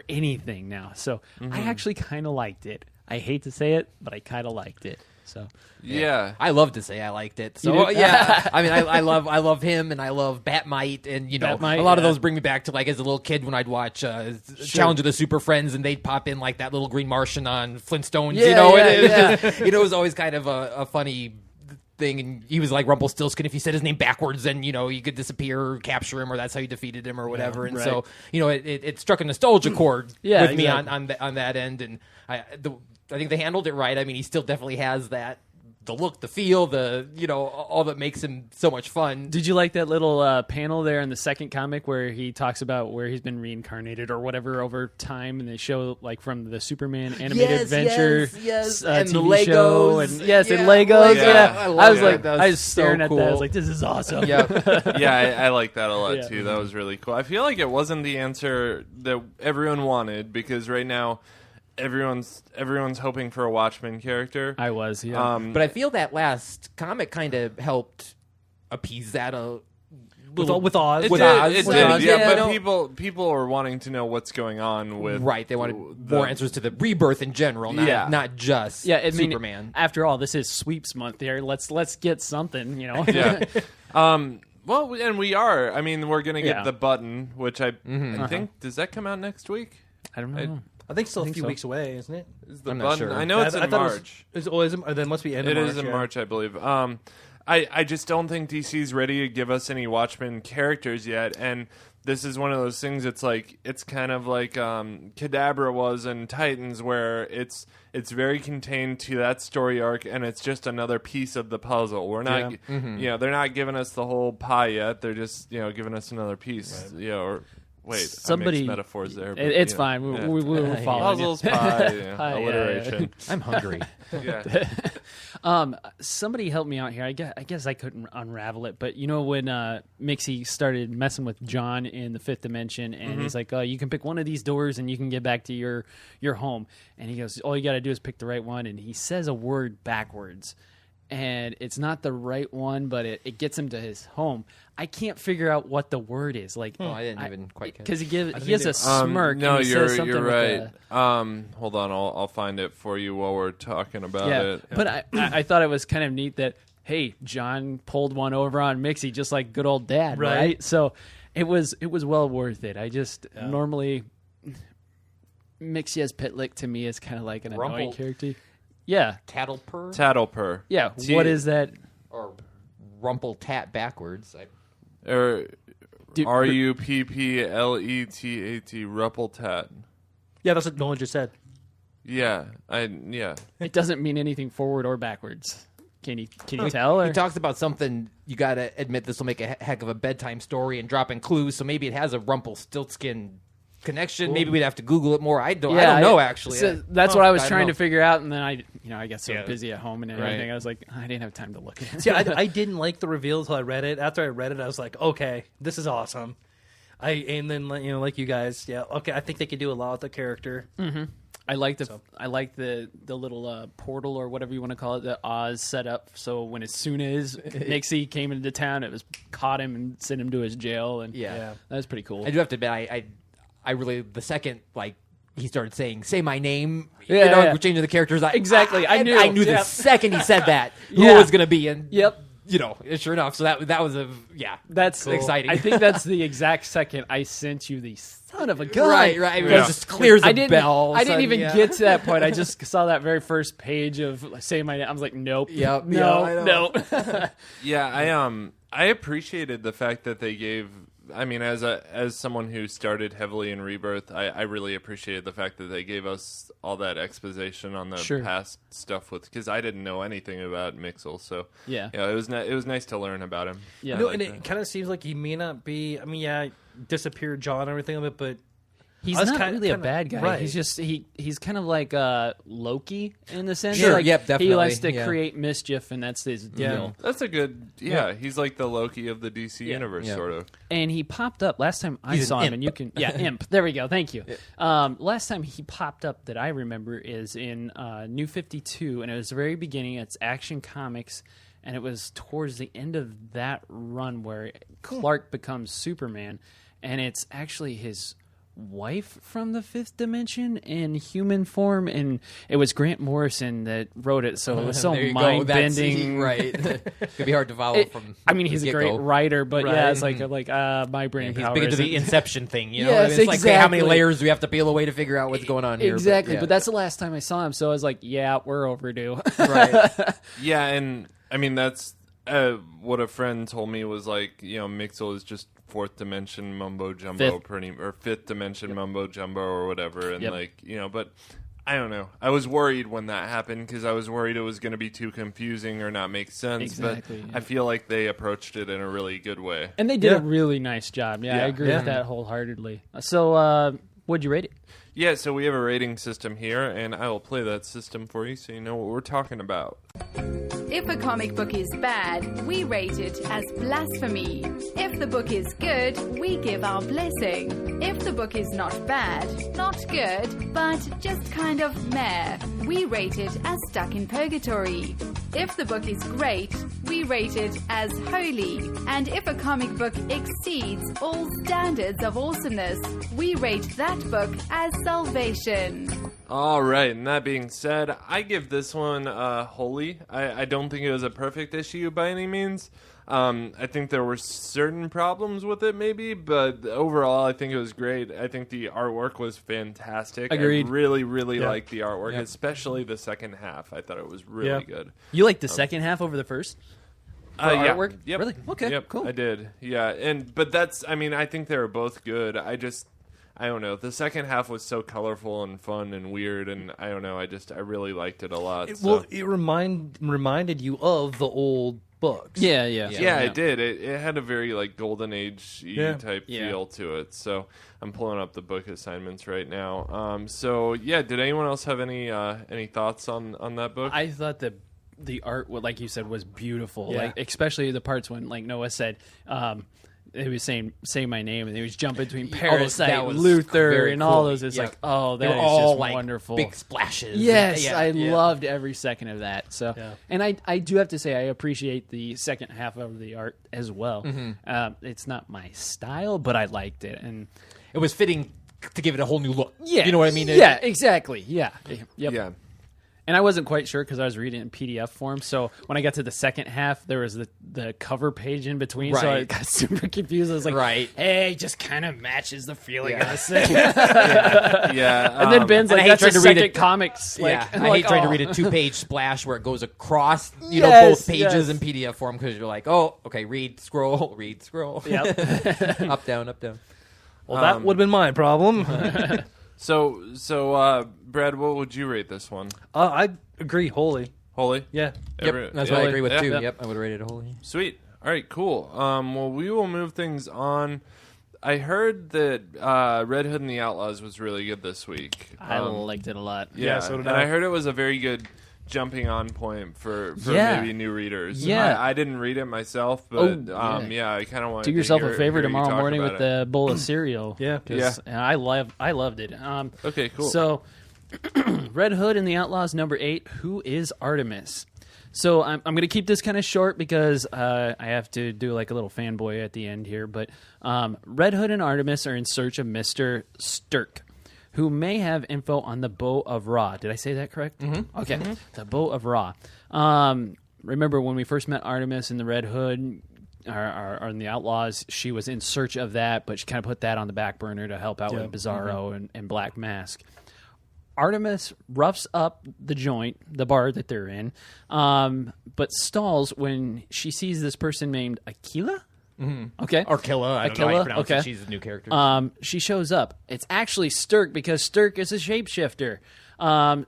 anything now. So I actually kind of liked it. I hate to say it, but I kind of liked it. So Yeah. I love to say I liked it. You So did? yeah, I mean, I love him, and I love Batmite, and Batmite, a lot of yeah. those bring me back to as a little kid when I'd watch Challenge of the Super Friends, and they'd pop in that little green Martian on Flintstones. It was always kind of a funny thing, and he was like Rumpelstiltskin. If you said his name backwards, then you could disappear or capture him, or that's how you defeated him, or whatever. And so it struck a nostalgia chord with me on that end, and I think they handled it right. I mean, he still definitely has the look, the feel, all that makes him so much fun. did you like that little panel there in the second comic where he talks about where he's been reincarnated or whatever over time, and they show from the Superman animated adventure yes. and And TV the Legos. show, and Yeah, Legos. Lego. Yeah, I love I was that. like, That was I was so staring at that. I was cool. like, this is awesome. Yeah, I like that a lot Yeah. too. That was really cool. I feel like it wasn't the answer that everyone wanted, because right now everyone's hoping for a Watchmen character. I was, yeah. But I feel that last comic kind of helped appease that a little. With Oz. It with did, Oz. it With did, Oz, yeah. yeah, But no. people are wanting to know what's going on with Right, they wanted more answers to the rebirth in general, not just Yeah, I mean, Superman. after all, this is sweeps month here. Let's get something, Yeah. Well, and we are. I mean, we're gonna get Yeah. the button, which I think does that come out next week? I don't know. I think still a few so. weeks away, isn't it? Is the I'm not button? sure. I know it's in I thought March. It was, then it must be end of It March. is in yeah. March, I believe. I just don't think DC's ready to give us any Watchmen characters yet, and this is one of those things. It's kind of like Kadabra was in Titans, where it's very contained to that story arc, and it's just another piece of the puzzle. We're not, they're not giving us the whole pie yet. They're just giving us another piece, or Wait, somebody I mixed metaphors there. But, it's fine. We'll follow Puzzles, pie, alliteration. I'm hungry. Yeah. Somebody helped me out here. I guess I couldn't unravel it, but you know when Mixie started messing with John in the fifth dimension, and he's like, you can pick one of these doors and you can get back to your home. And he goes, all you got to do is pick the right one. And he says a word backwards. And it's not the right one, but it gets him to his home. I can't figure out what the word is. Like, I didn't even quite catch because he has a smirk. No, and he says something you're with right. Hold on, I'll find it for you while we're talking about it. But I thought it was kind of neat that hey, John pulled one over on Mixie just like good old dad, right? So it was well worth it. I just normally Mixie as Pitlick to me is kind of like an annoying character. Yeah. Tattlepur? Yeah. What is that? Or Rumple Tat backwards. R-U-P-P-L-E-T-A-T, Ruppletat. Yeah, that's what Nolan just said. Yeah. It doesn't mean anything forward or backwards. Can you tell? Or? He talks about something, you got to admit this will make a heck of a bedtime story and drop in clues, so maybe it has a Rumpelstiltskin connection. Maybe we'd have to Google it more. I don't know actually. So that's what I was trying to figure out, and then I got so busy at home and everything. Right. I was like, I didn't have time to look at it. See, I didn't like the reveal until I read it. After I read it, I was like, okay, this is awesome. And then like you guys, okay, I think they could do a lot with the character. Mm-hmm. I like the little portal or whatever you want to call it that Oz set up. So when as soon as Nixie came into town, it was caught him and sent him to his jail, and that was pretty cool. I do have to admit, I really, the second, he started saying, say my name, changing the characters. I knew the second he said that who it was going to be. And, sure enough. So that was that's cool. Exciting. I think that's the exact second I sent you the son of a gun. Right. It just clears the bell. I didn't even get to that point. I just saw that very first page of say my name. I was like, nope. Yep. No. I appreciated the fact that they gave. I mean, as someone who started heavily in Rebirth, I really appreciated the fact that they gave us all that exposition on the past stuff because I didn't know anything about Mixel. So it was nice to learn about him. Yeah, and it kind of seems like he may not be. I mean, disappeared John and everything of it, but he's not really a bad guy. Right. He's just he's kind of like Loki in the sense. Sure, definitely. He likes to create mischief, and that's his deal. That's a good. Yeah, he's like the Loki of the DC universe, sort of. And he popped up last time I saw him, and you can imp. There we go. Thank you. Last time he popped up that I remember is in New 52, and it was the very beginning. It's Action Comics. And it was towards the end of that run where Clark becomes Superman, and it's actually his wife from the fifth dimension in human form, and it was Grant Morrison that wrote it, so it was so mind-bending. Right. Could be hard to follow from he's a great writer, but it's like my brain power. He's big into the Inception thing, Yes, it's like, how many layers do we have to peel away to figure out what's going on here? Exactly, but that's the last time I saw him, so I was like, we're overdue. Right. Yeah, and I mean, that's what a friend told me was like, Mixel is just fourth dimension mumbo jumbo, or fifth dimension mumbo jumbo, or whatever. And but I don't know. I was worried when that happened because I was worried it was going to be too confusing or not make sense. Exactly, but I feel like they approached it in a really good way. And they did a really nice job. Yeah, I agree with that wholeheartedly. So, what'd you rate it? Yeah, so we have a rating system here, and I will play that system for you so you know what we're talking about. If a comic book is bad, we rate it as blasphemy. If the book is good, we give our blessing. If the book is not bad, not good, but just kind of meh, we rate it as stuck in purgatory. If the book is great, we rate it as holy. And if a comic book exceeds all standards of awesomeness, we rate that book as salvation. All right, and that being said, I give this one holy. I don't think it was a perfect issue by any means. I think there were certain problems with it maybe, but overall I think it was great. I think the artwork was fantastic. Agreed. I really liked the artwork, especially the second half. I thought it was really good. You liked the second half over the first? Artwork? Yep. Really? Okay, yep, cool. I did. Yeah, but I think they were both good. I don't know. The second half was so colorful and fun and weird, and I don't know. I really liked it a lot. Well, it reminded you of the old books. Yeah, it did. It had a very like Golden Age type Yeah. feel to it. So I'm pulling up the book assignments right now. So yeah, did anyone else have any thoughts on that book? I thought the art, like you said, was beautiful. Yeah. Like especially the parts when, like Noah said, he was saying "Say my name" and he was jumping between Parasite, that was Luther, very and cool. all those. It's Yeah. like, oh, They that were is all just like wonderful. big splashes. Yes, Yeah, I yeah. loved every second of that. So, Yeah. and I do have to say I appreciate the second half of the art as well. It's not my style, but I liked it, and It was fitting to give it a whole new look. yeah, You know what I mean? Yeah, exactly. Yeah, yep. Yeah. And I wasn't quite sure because I was reading it in PDF form. So when I got to the second half, there was the cover page in between. So I Right. got super confused. I was like, Right. hey, just kind of matches the feeling of this thing. Yeah. And then Ben's and like, I hate that's trying the to read second it. comics. Like, Yeah, and I I'm hate like, trying to oh. read a 2-page splash where it goes across, Yes, both pages yes. in PDF form because you're like, oh, okay, read, scroll, read, scroll. Yep. Up, down, up, down. Well, that would have been my problem. So Brad, what would you rate this one? I agree wholly. Holy? Yeah. Yep, that's what I agree with yeah, too. yeah. Yep, I would have rated it wholly. Sweet. All right, cool. Well, we will move things on. I heard that Red Hood and the Outlaws was really good this week. I liked it a lot. Yeah, so did and I. I heard it was a very good jumping on point for Yeah. maybe new readers. Yeah. I didn't read it myself, but Oh, yeah. I kind of want Do to yourself hear, a favor hear you tomorrow talk morning about with it. the bowl of cereal. Yeah. 'Cause I loved it. Okay, cool. So, Red Hood and the Outlaws #8. Who is Artemis? So I'm going to keep this kind of short because I have to do like a little fanboy at the end here. But Red Hood and Artemis are in search of Mr. Stirk, who may have info on the Bow of Ra. Did I say that correct? Mm-hmm. Okay, the Bow of Ra. Remember when we first met Artemis in the Red Hood? Or in the Outlaws, she was in search of that, but she kind of put that on the back burner to help out with Bizarro and Black Mask. Artemis roughs up the joint, the bar that they're in, but stalls when she sees this person named Aquila. Mm-hmm. Okay. Or Killa. I don't know how you Aquila, pronounce okay. it. She's a new character. She shows up. It's actually Stirk because Stirk is a shapeshifter.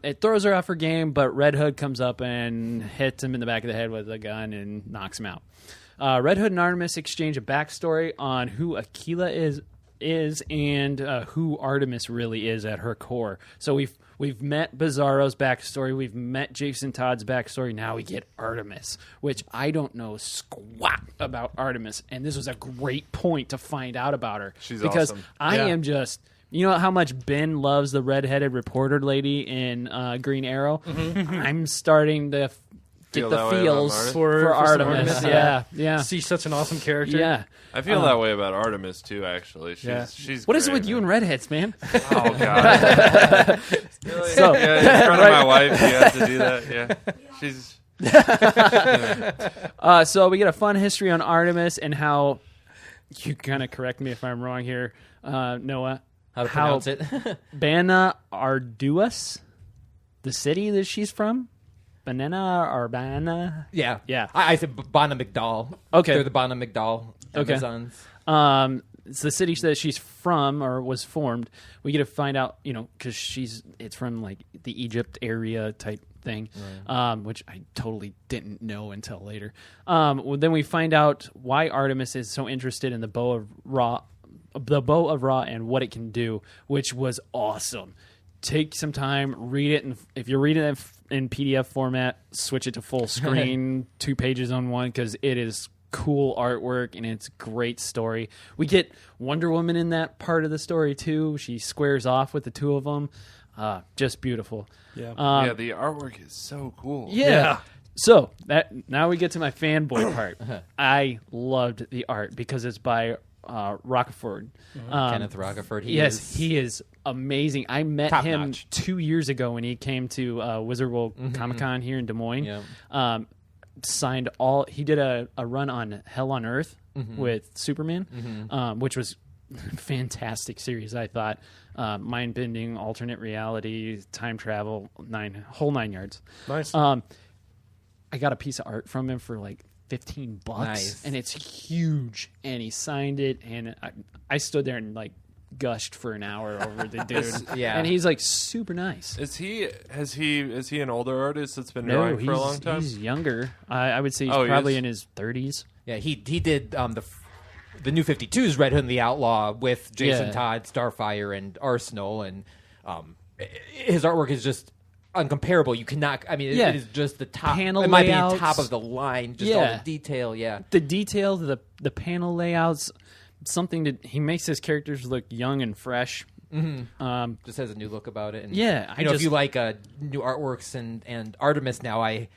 It throws her off her game, but Red Hood comes up and hits him in the back of the head with a gun and knocks him out. Red Hood and Artemis exchange a backstory on who Aquila is and who Artemis really is at her core. So we've met Bizarro's backstory, we've met Jason Todd's backstory. Now we get Artemis, which I don't know squat about Artemis, and this was a great point to find out about her. She's because awesome. I am just. You know how much Ben loves the redheaded reporter lady in Green Arrow? I'm starting to get Feel the that way about feels Artemis? for some Artemis. Yeah. She's such an awesome character. Yeah. I feel that way about Artemis too. Actually, she's What is it great, with you man. and redheads, man? Oh God! Really? So- yeah, in front of my wife, you have to do that. Yeah, she's. So we get a fun history on Artemis and how you kind of correct me if I'm wrong here, Noah. How to pronounce it? Bana Arduous, the city that she's from. Banana or Bana. Yeah. Yeah. I said Bana McDowell. Okay. They're the Bana McDowell Okay. Amazons. It's the city that she's from or was formed. We get to find out, because it's from like the Egypt area type thing, which I totally didn't know until later. Then we find out why Artemis is so interested in the Bow of Ra, and what it can do, which was awesome. Take some time, read it, and if you're reading it in PDF format, switch it to full screen, 2 pages on one, because it is cool artwork and it's great story. We get Wonder Woman in that part of the story too. She squares off with the two of them. Just beautiful. Yeah. Yeah, the artwork is so cool. Yeah. So now we get to my fanboy part. I loved the art because it's by Rockeford. Kenneth Rockeford. He is amazing. I met Top him notch. 2 years ago when he came to Wizard World Comic Con here in Des Moines. Yeah. Signed all. He did a run on Hell on Earth with Superman, which was fantastic series. I thought mind bending, alternate reality, time travel, whole 9 yards. Nice. I got a piece of art from him for like $15, Nice. and it's huge. And he signed it, and I stood there and like gushed for an hour over the dude. Yeah. And he's like super nice. Is he an older artist that's been No, drawing for a long time? he's younger. I would say he's Oh, he probably is? in his 30s. Yeah, he did the New 52's Red Hood and the Outlaw with Jason Yeah. Todd, Starfire, and Arsenal, and his artwork is just uncomparable. You cannot. I mean, Yeah. it is just the top. Panel it might layouts. be top of the line. Just all the detail. Yeah. The detail, the panel layouts, something that he makes his characters look young and fresh. Just has a new look about it. And, Yeah, if you like new artworks and Artemis now,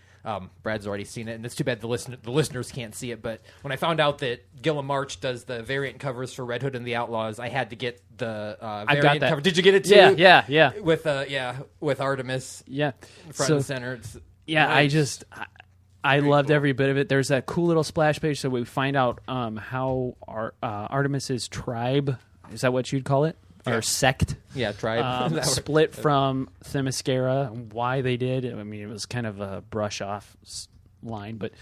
Brad's already seen it, and it's too bad the listeners can't see it. But when I found out that Gilliam March does the variant covers for Red Hood and the Outlaws, I had to get the variant that. cover. Did you get it too? Yeah. With Artemis, Yeah. front and center. It's Yeah, I loved cool. every bit of it. There's that cool little splash page, so we find out how Artemis's tribe, is that what you'd call it? Or sect? Yeah, tribe. Split from Themyscira, and why they did. I mean, it was kind of a brush-off line. But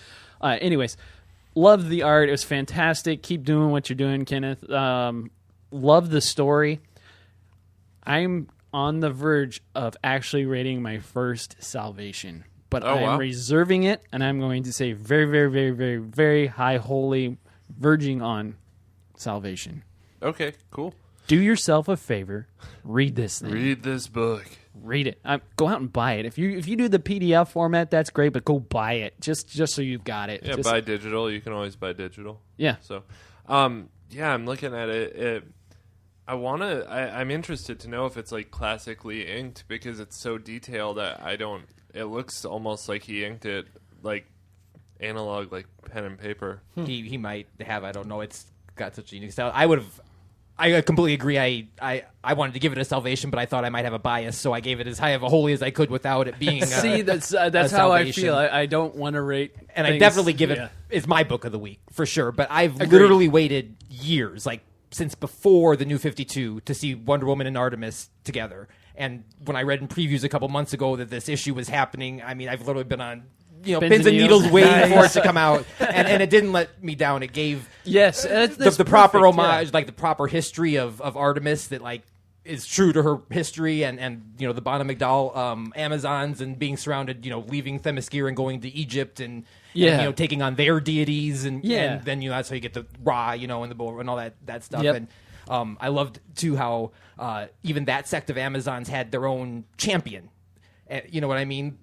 anyways, loved the art. It was fantastic. Keep doing what you're doing, Kenneth. Love the story. I'm on the verge of actually rating my first Salvation. But I am reserving it, and I'm going to say very, very, very, very, very high holy, verging on Salvation. Okay, cool. Do yourself a favor. Read this thing. Read this book. Read it. Go out and buy it. If you do the PDF format, that's great, but go buy it just so you've got it. Yeah, buy digital. You can always buy digital. Yeah. So, I'm looking at it. I'm interested to know if it's like classically inked because it's so detailed that it looks almost like he inked it like analog, like pen and paper. He might have. I don't know. It's got such a unique style. I completely agree. I wanted to give it a Salvation, but I thought I might have a bias, so I gave it as high of a holy as I could without it being. See, that's how Salvation. I feel. I don't want to rate, and things. I definitely give it. It's my book of the week for sure. But I've literally waited years, like since before the New 52, to see Wonder Woman and Artemis together. And when I read in previews a couple months ago that this issue was happening, I mean, I've literally been on pins and needles waiting for it to come out, and it didn't let me down. It gave the proper homage, like the proper history of Artemis that like is true to her history, and the Bana Migdal Amazons and being surrounded, leaving Themyscira and going to Egypt and taking on their deities, and then that's how you get the Ra, and the bull and all that stuff. Yep. And I loved too how even that sect of Amazons had their own champion. You know what I mean?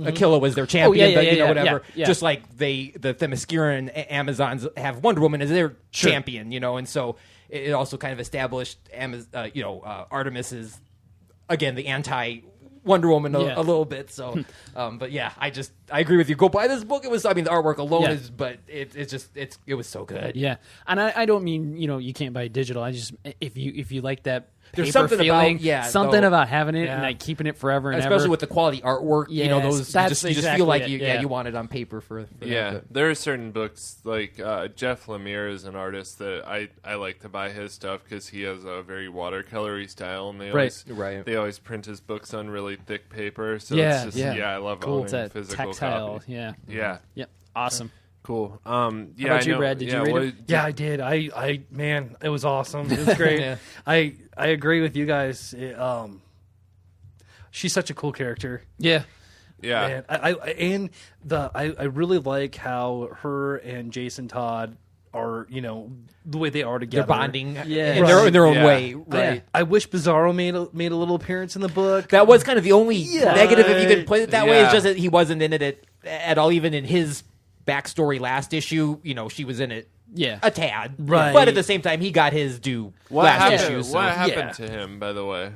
Aquila was their champion, whatever. Yeah. Just like the Themysciran Amazons have Wonder Woman as their champion, and so it also kind of established, Artemis is again the anti Wonder Woman a little bit. So, but yeah, I agree with you. Go buy this book. The artwork alone is, but it was so good. Yeah, and I don't mean you can't buy digital. I just if you like that. There's paper something feeling, about about having it and like keeping it forever and especially ever. with the quality artwork. Those you just feel like you want it on paper for there are certain books like Jeff Lemire is an artist that I like to buy his stuff because he has a very watercolory style, and they always print his books on really thick paper. So it's just, I love owning physical tactile. copy. Yeah. Awesome. Cool. How about you, Brad? Did you read it? Yeah, I did. Man, it was awesome. It was great. I agree with you guys. She's such a cool character. Yeah. Yeah. Man, I really like how her and Jason Todd are, the way they are together. They're bonding Yeah. in their own way. Right. I wish Bizarro made a little appearance in the book. That was kind of the only negative, if you could put it that way. Yeah. It's just that he wasn't in it at all, even in his backstory last issue. She was in it a tad. Right. But at the same time, he got his due last issue. So. What happened to him, by the way?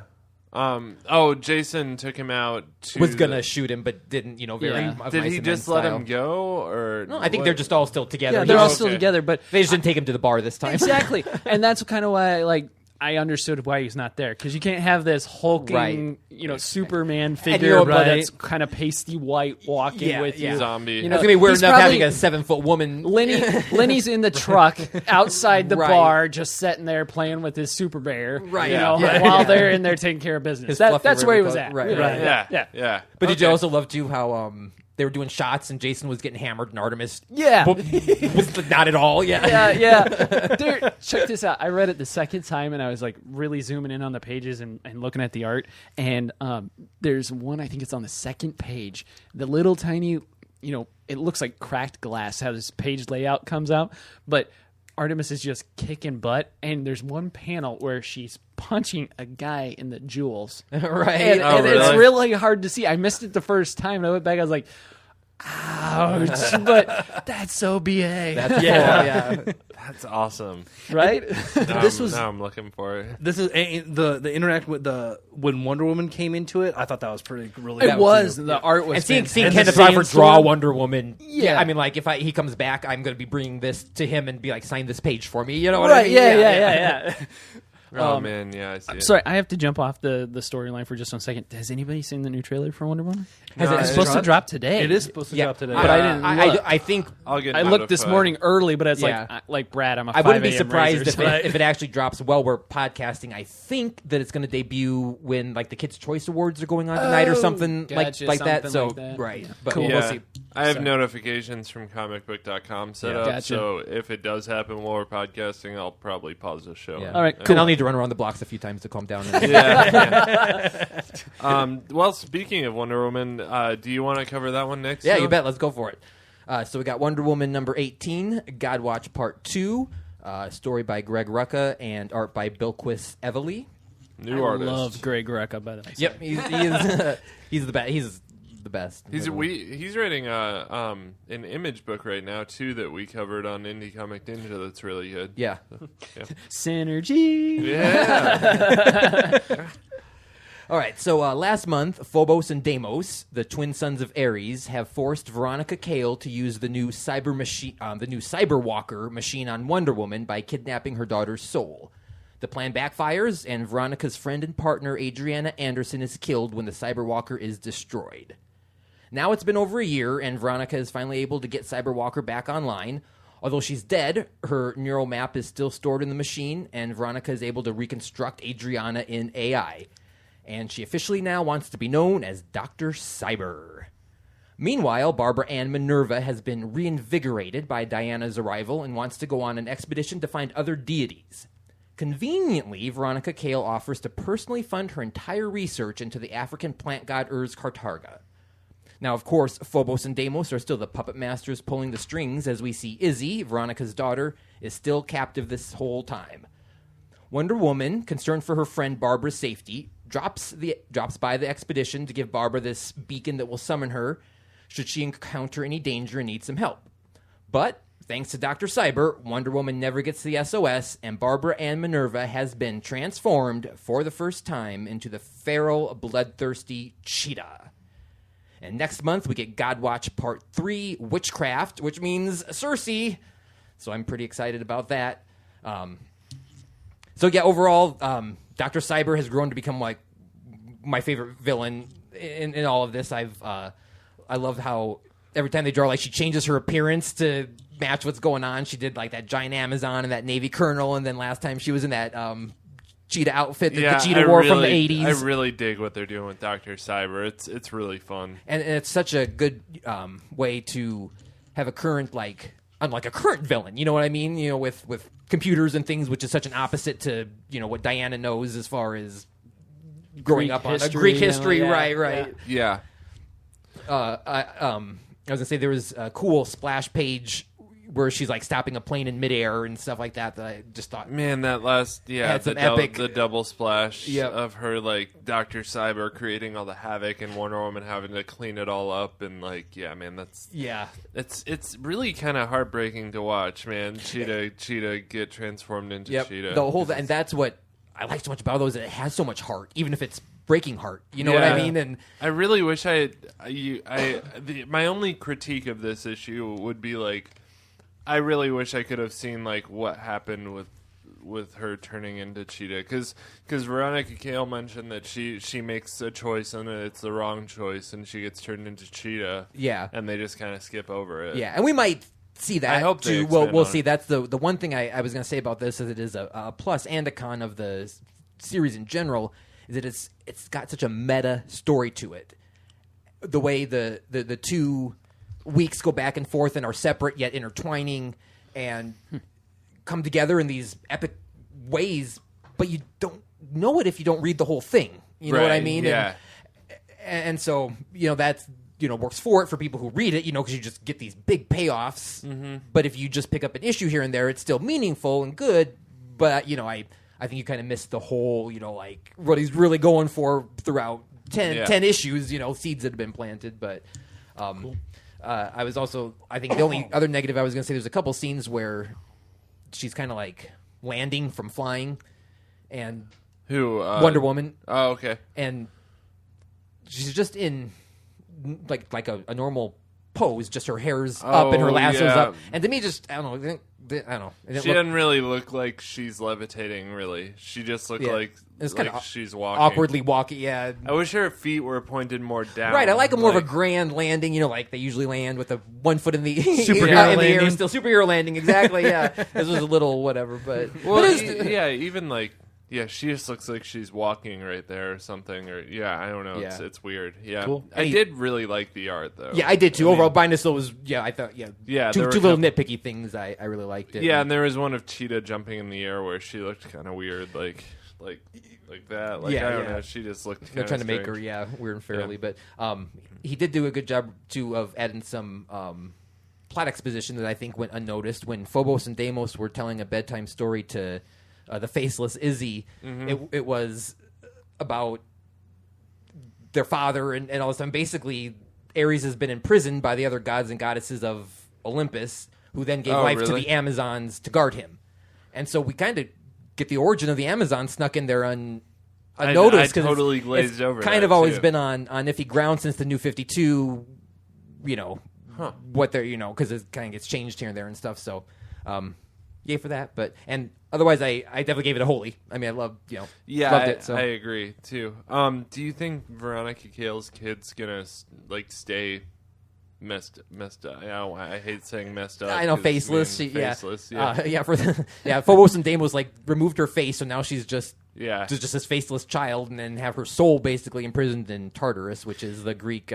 Jason took him out. Was gonna shoot him, but didn't. Did he just let him go, or no? I think they're just all still together. Yeah, they're all still together, but they just didn't take him to the bar this time. Exactly, and that's kind of why I understood why he's not there, because you can't have this hulking, Superman figure that's kind of pasty white walking with you. Zombie. It's gonna be weird enough having a 7-foot woman. Lenny's in the truck outside the bar, just sitting there playing with his super bear, while they're in there taking care of business. That's where he was at. Right. Yeah. But did you also love too how they were doing shots and Jason was getting hammered and Artemis was not at all. Dude, check this out. I read it the second time and I was like really zooming in on the pages and looking at the art. And there's one, I think it's on the second page. The little tiny, it looks like cracked glass how this page layout comes out. But Artemis is just kicking butt. And there's one panel where she's punching a guy in the jewels. Right. And really? it's really hard to see. I missed it the first time. And I went back. I was like, ouch. But that's so BA. That's yeah. That's awesome. Right? Now I'm looking for it. This is the interact with when Wonder Woman came into it. I thought that was really. It was. The art was and seeing fantastic. Kenneth Branagh draw Wonder Woman. Yeah. I mean, like if he comes back, I'm going to be bringing this to him and be like, sign this page for me. You know what I mean? Yeah. Oh man, yeah, I see it. Sorry, I have to jump off the storyline for just 1 second. Has anybody seen the new trailer for Wonder Woman? It's supposed to drop today. It is supposed to drop today. But I didn't look. I think I'll get I looked this notified. morning early, but it's Yeah. like Brad, I'm a 5 I wouldn't be a.m. surprised raiser, if it actually drops while we're podcasting. I think that it's going to debut when like the Kids' Choice Awards are going on tonight or something gotcha, like that. something So like that. right, but Cool. we'll see. I have Sorry. notifications from comicbook.com set Yeah. up, Gotcha. so if it does happen while we're podcasting, I'll probably pause the show. Yeah. All right, And I'll need to run around the blocks a few times to calm down. Yeah. Well, speaking of Wonder Woman, do you want to cover that one next? Yeah, Joe? you bet. Let's go for it. So we got Wonder Woman number 18, Godwatch Part 2, story by Greg Rucka and art by Bilquis Evely. New I artist. love Greg Rucka, by the way. Yep, he's the best. He's the best. He's writing an image book right now too that we covered on Indie Comic Ninja. That's really good. Yeah. Synergy. Yeah. All right, so last month, Phobos and Deimos, the twin sons of Ares, have forced Veronica Cale to use the new Cyberwalker machine on Wonder Woman by kidnapping her daughter's soul. The plan backfires, and Veronica's friend and partner, Adriana Anderson, is killed when the Cyberwalker is destroyed. Now it's been over a year, and Veronica is finally able to get Cyberwalker back online. Although she's dead, her neural map is still stored in the machine, and Veronica is able to reconstruct Adriana in AI. And she officially now wants to be known as Dr. Cyber. Meanwhile, Barbara Ann Minerva has been reinvigorated by Diana's arrival and wants to go on an expedition to find other deities. Conveniently, Veronica Cale offers to personally fund her entire research into the African plant god Urs Kartarga. Now, of course, Phobos and Deimos are still the puppet masters pulling the strings, as we see Izzy, Veronica's daughter, is still captive this whole time. Wonder Woman, concerned for her friend Barbara's safety, drops by the expedition to give Barbara this beacon that will summon her should she encounter any danger and need some help. But, thanks to Dr. Cyber, Wonder Woman never gets the SOS, and Barbara Ann Minerva has been transformed for the first time into the feral, bloodthirsty cheetah. And next month, we get Godwatch Part 3, Witchcraft, which means Circe. So I'm pretty excited about that. Overall, Dr. Cyber has grown to become like my favorite villain in all of this. I love how every time they draw, like she changes her appearance to match what's going on. She did like that giant Amazon and that Navy Colonel, and then last time she was in that cheetah outfit that the cheetah wore from the 80s. I really dig what they're doing with Dr. Cyber. It's really fun. And it's such a good way to have a current, unlike a current villain, you know what I mean? You know, with computers and things, which is such an opposite to, what Diana knows as far as growing up on Greek history. Right. Yeah. I was going to say there was a cool splash page where she's like stopping a plane in midair and stuff like that I just thought, man, that last had some epic the double splash Yep. of her like Dr. Cyber creating all the havoc and Wonder Woman having to clean it all up and it's really kind of heartbreaking to watch, man. Cheetah get transformed into Cheetah. The whole and that's what I like so much about those. It has so much heart, even if it's breaking heart. You know what I mean? And I really wish my only critique of this issue would be like, I really wish I could have seen like what happened with her turning into Cheetah, because Veronica Cale mentioned that she makes a choice and it's the wrong choice and she gets turned into Cheetah. Yeah, and they just kind of skip over it. Yeah, and we might see that. I hope too. they We'll see. That's the one thing I was going to say about this is it is a plus and a con of the series in general is that it's got such a meta story to it. the way the 2 weeks go back and forth and are separate yet intertwining and come together in these epic ways, but you don't know it if you don't read the whole thing. You know what I mean? Yeah. And so, that's, works for it for people who read it, because you just get these big payoffs. Mm-hmm. But if you just pick up an issue here and there, it's still meaningful and good. But, I think you kind of missed the whole, like what he's really going for throughout 10 issues, seeds that have been planted. But I was also, I think the only other negative I was going to say, there's a couple scenes where she's kind of like landing from flying and Wonder Woman. Oh, okay. And she's just in like a normal pose, just her hair's up and her lasso's up. And to me, just, I don't know. She doesn't really look like she's levitating, really. She just looked like she's walking. Awkwardly walking, yeah. I wish her feet were pointed more down. Right, I like a more of a grand landing, like they usually land with 1 foot in the superhero in the air, landing. still superhero landing, exactly, yeah. This was a little whatever, but... even like... Yeah, she just looks like she's walking right there or something. Or I don't know. Yeah. It's weird. Yeah, cool. I did really like the art though. Yeah, I did too. Overall, Bindus was I thought two there were little nitpicky things. I really liked it. Yeah, and there was one of Cheetah jumping in the air where she looked kind of weird, like that. Like I don't know. She just looked. They're trying to make her weird and fairly, but he did do a good job too of adding some plot exposition that I think went unnoticed when Phobos and Deimos were telling a bedtime story to. The faceless Izzy, it was about their father and all this time. Basically, Ares has been imprisoned by the other gods and goddesses of Olympus, who then gave life to the Amazons to guard him. And so we kind of get the origin of the Amazons snuck in there unnoticed. I totally glazed over. Kind of always been on iffy ground since the New 52. What they're because it kind of gets changed here and there and stuff. So. Yay for that, and otherwise, I definitely gave it a holy. I mean, I loved loved it. So. I agree too. Do you think Veronica Cale's kid's gonna stay messed up? I hate saying messed up. I know, faceless. Faceless. Phobos and Deimos removed her face, so now she's just just this faceless child, and then have her soul basically imprisoned in Tartarus, which is the Greek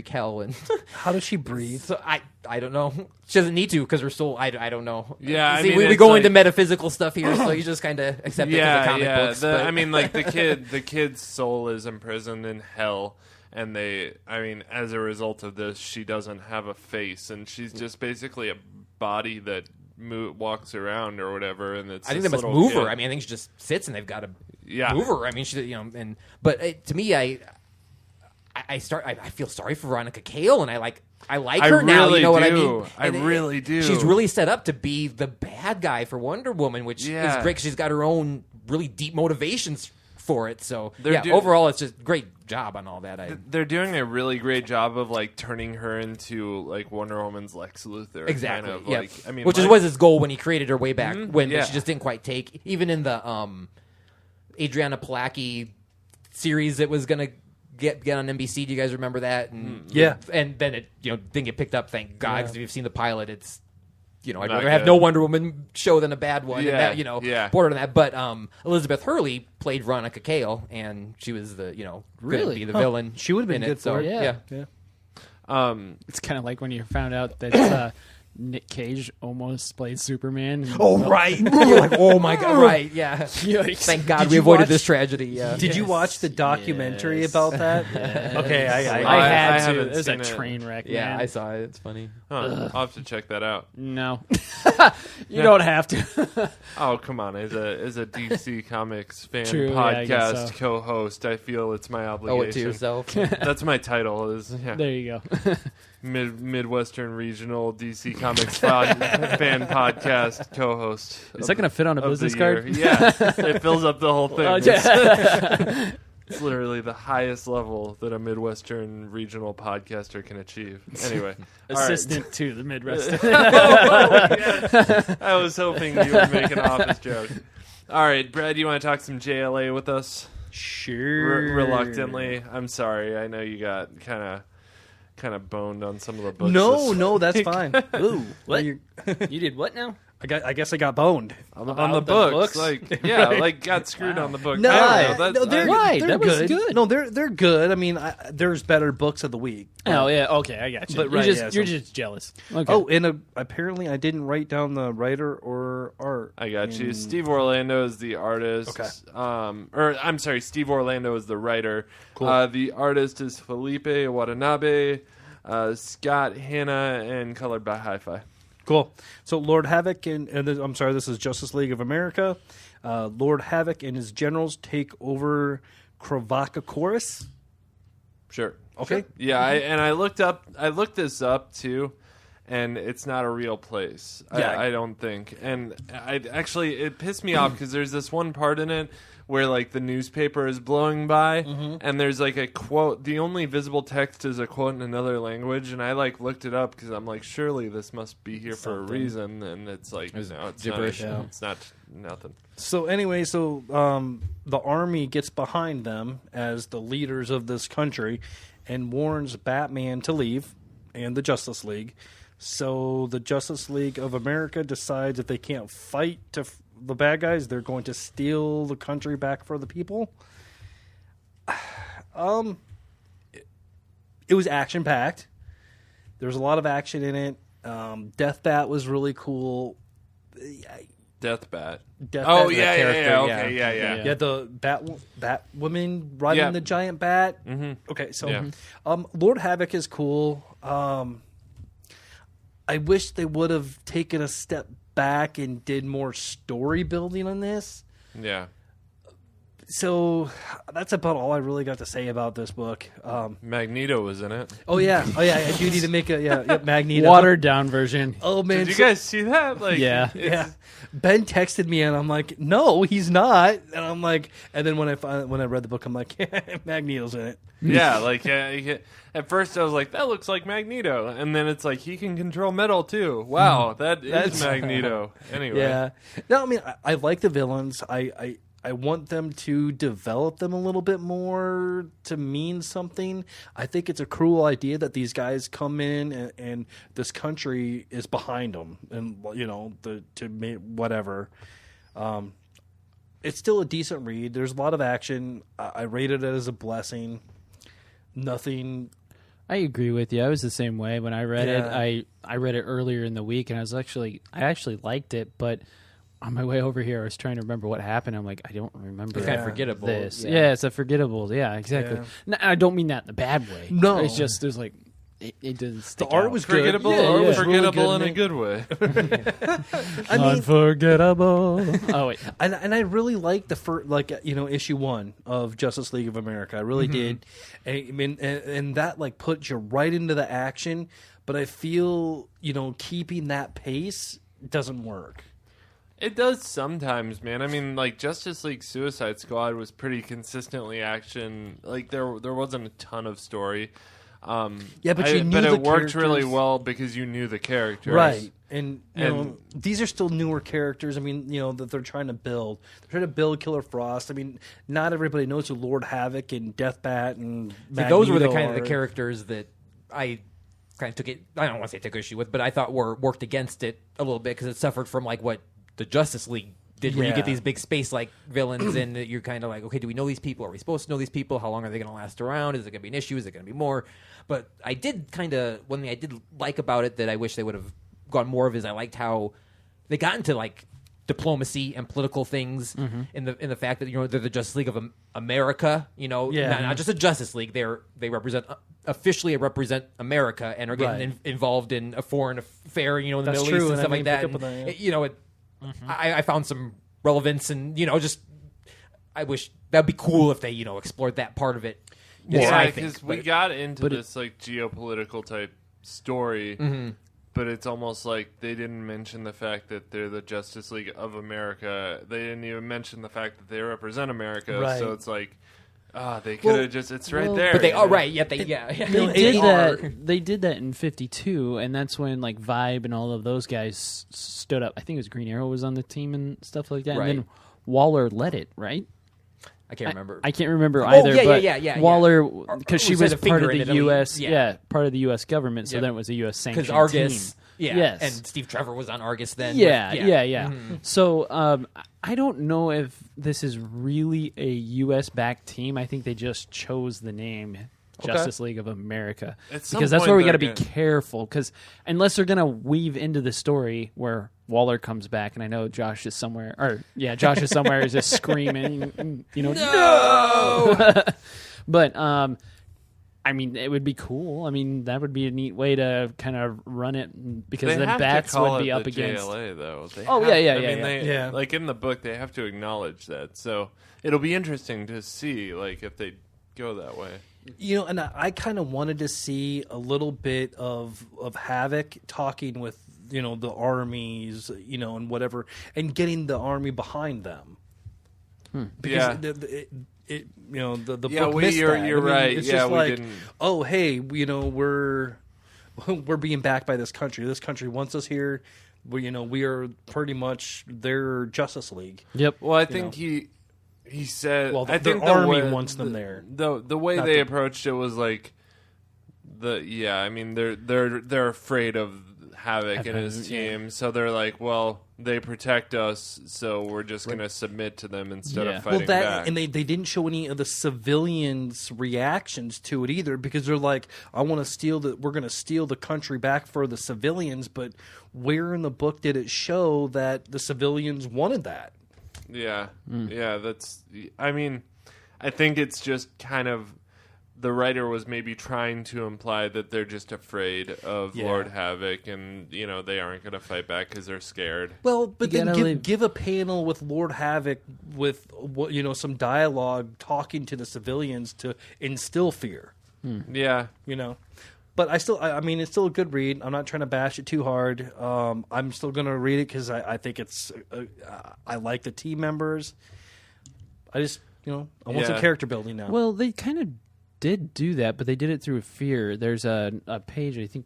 hell. And how does she breathe? So I don't know. She doesn't need to because her soul. I don't know. Yeah, see, we go into metaphysical stuff here, so you just kind of accept it as a comic books. The kid's soul is imprisoned in hell. And as a result of this, she doesn't have a face, and she's just basically a body that walks around or whatever. And I think they must move her. I think she just sits, and they've got to move her. But to me, I feel sorry for Veronica Cale, and I like her now. You know what I mean? I really do. She's really set up to be the bad guy for Wonder Woman, which is great. 'Cause she's got her own really deep motivations for it. So overall, it's just great job on all that. They're doing a really great job of turning her into Wonder Woman's Lex Luthor. Exactly. Kind of, which was his goal when he created her way back when she just didn't quite take. Even in the Adriana Palacki series that was going to get on NBC. Do you guys remember that? And and then it didn't get picked up. Thank God, because if you've seen the pilot, it's. I'd rather have no Wonder Woman show than a bad one. Yeah, and border on that. But Elizabeth Hurley played Veronica Cale, and she was the really be the villain. She would have been good for it. Yeah. It's kind of like when you found out that Nick Cage almost played Superman. Oh, right. You're like, oh my God, right, yeah. Yikes. Thank God we avoided this tragedy. Yeah. Did you watch the documentary about that? Okay, I had to. haven't It was a seen it. train wreck, Yeah, man. I saw it. It's funny. I'll have to check that out. No. You don't have to. Oh, come on. As a DC Comics fan True, yeah, I guess podcast so. co-host, I feel it's my obligation. Owe it to yourself. That's my title. There you go. Midwestern Regional DC Comics fan podcast co-host. Is that going to fit on a business card? Yeah, it fills up the whole thing. It's literally the highest level that a Midwestern regional podcaster can achieve. Anyway, Assistant to the Midwest. Yes. I was hoping you would make an office joke. All right, Brad, you want to talk some JLA with us? Sure. Reluctantly. I'm sorry. I know you got kind of boned on some of the books. No, that's fine. Ooh, what? You did what now? I guess I got boned on the about books. Like, yeah, Right. like got screwed on the book. No, I don't know. no, they're That was good. good. No, they're good. I mean, there's better books of the week. Oh yeah, okay, I got you. But you're right, just yeah, you're so- just jealous. Okay. Oh, and apparently I didn't write down the writer or art. I got you. Steve Orlando is the artist. Okay. Or I'm sorry, Steve Orlando is the writer. Cool. The artist is Felipe Watanabe, Scott Hanna, and colored by Hi-Fi. Cool. So Lord Havoc this is Justice League of America. Lord Havoc and his generals take over Kravakakoris. Sure. Okay. Sure. Yeah, I looked this up too, and it's not a real place. Yeah. I don't think. And it pissed me off because there's this one part in it where like the newspaper is blowing by, and there's like a quote. The only visible text is a quote in another language, and I like looked it up because I'm like, surely this must be here for a reason, and it's like, no, it's gibberish. not. Yeah. It's not nothing. So anyway, the army gets behind them as the leaders of this country and warns Batman to leave and the Justice League. So the Justice League of America decides if they can't fight the bad guys, they're going to steal the country back for the people. It was action packed. There was a lot of action in it. Death Bat was really cool. Death Bat. Death Oh Bat, yeah, that yeah, character, okay, yeah. Yeah, the Batwoman riding Yeah. the giant bat. Mm-hmm. Okay, so Yeah. Lord Havoc is cool. I wish they would have taken a step back and did more story building on this. Yeah. So that's about all I really got to say about this book. Magneto was in it. Oh yeah, I do need to make a Magneto Watered down version. Oh man, Did you guys see that? Like, Yeah. yeah. Ben texted me and I'm like, no, he's not. And I'm like, and then when I read the book, I'm like, Magneto's in it. Yeah, like at first I was like, that looks like Magneto, and then it's like he can control metal too. Wow, that's Magneto. Anyway, Yeah. No, I mean, I like the villains. I want them to develop them a little bit more to mean something. I think it's a cruel idea that these guys come in and this country is behind them, and whatever. It's still a decent read. There's a lot of action. I rated it as a blessing. Nothing. I agree with you. I was the same way when I read Yeah. it. I read it earlier in the week, and I actually liked it, but on my way over here, I was trying to remember what happened. I'm like, I don't remember. It's kind of forgettable. This. Yeah. Yeah, it's a forgettable. Yeah, exactly. Yeah. No, I don't mean that in a bad way. No. It's just there's like it doesn't stick art out. was good. forgettable Yeah, or it was really forgettable good, in a man. good way. I mean, Unforgettable. Oh wait, and I really liked the first, issue 1 of Justice League of America. I really did. I mean, and that like puts you right into the action. But I feel keeping that pace doesn't work. It does sometimes, man. I mean, like Justice League Suicide Squad was pretty consistently action. Like there wasn't a ton of story. Yeah, but you knew but the it worked really characters. well because you knew the characters, Right. And, And- these are still newer characters. I mean, that they're trying to build. They're trying to build Killer Frost. I mean, not everybody knows who Lord Havoc and Death Bat and Magneto those were the kind of are. the characters that I kind of took it. I don't want to say took issue with, but I thought worked against it a little bit because it suffered from like what the Justice League did, where you Yeah. get these big space like villains, and you're kind of like, okay, do we know these people? Are we supposed to know these people? How long are they going to last around? Is it going to be an issue? Is it going to be more? But I did one thing I did like about it that I wish they would have gone more of is I liked how they got into like diplomacy and political things in the fact that they're the Justice League of America, Yeah. not just a Justice League. They represent officially represent America and are getting Right. involved in a foreign affair, in the That's Middle true, East and and I stuff like didn't that. pick up And, on that, I found some relevance, and just I wish that'd be cool if they explored that part of it. more, Yeah, I think. because we But- got into this like geopolitical type story, but it's almost like they didn't mention the fact that they're the Justice League of America. They didn't even mention the fact that they represent America. Right. So it's like, they could have it's right there. But they you are know? right. Yeah, they they did that. They did that in '52, and that's when like Vibe and all of those guys stood up. I think it was Green Arrow was on the team and stuff like that. Right. And then Waller led it, right? I can't remember. I can't remember either. Yeah. Waller, because she Who was said a part of finger in the Italy. U.S. Yeah. Part of the U.S. government. So Yep. then it was a U.S. sanctioned Because Argus, team. yeah, Yes. and Steve Trevor was on Argus then. Yeah. Mm-hmm. So I don't know if this is really a U.S. backed team. I think they just chose the name Justice League of America At some because that's point where we they're got to be gonna- careful. Because unless they're going to weave into the story where Waller comes back, and I know Josh is somewhere, Josh is somewhere, is just screaming, no. But I mean, it would be cool. I mean, that would be a neat way to kind of run it because They then have Bats to call would be it up the against. JLA, though. They Oh, have- yeah, I mean, yeah. Yeah. Like in the book, they have to acknowledge that. So it'll be interesting to see, like, if they go that way. You know, and I kind of wanted to see a little bit of Havoc talking with, you know, the armies, you know, and whatever, and getting the army behind them. Because you know, the book missed you're that. right. It's Yeah, just we like, didn't. oh, hey, you know, we're being backed by this country. This country wants us here. We are pretty much their Justice League. Yep. Well, I think he said. Well, I their think army the way, wants them there. The way Not they the- approached it was like I mean, they're afraid of Havoc and his team, so they're like, well, they protect us, so we're just going to submit to them instead of fighting back. And they didn't show any of the civilians' reactions to it either, because they're like, we're going to steal the country back for the civilians, but where in the book did it show that the civilians wanted that? Yeah, that's. I mean, I think it's just kind of the writer was maybe trying to imply that they're just afraid of Lord Havoc, and they aren't going to fight back because they're scared. Well, but You then gotta give a panel with Lord Havoc with some dialogue talking to the civilians to instill fear. Yeah, But I mean, it's still a good read. I'm not trying to bash it too hard. I'm still going to read it because I think it's. I like the team members. I just, I want some character building now. Well, they kind of did do that, but they did it through fear. There's a page, I think.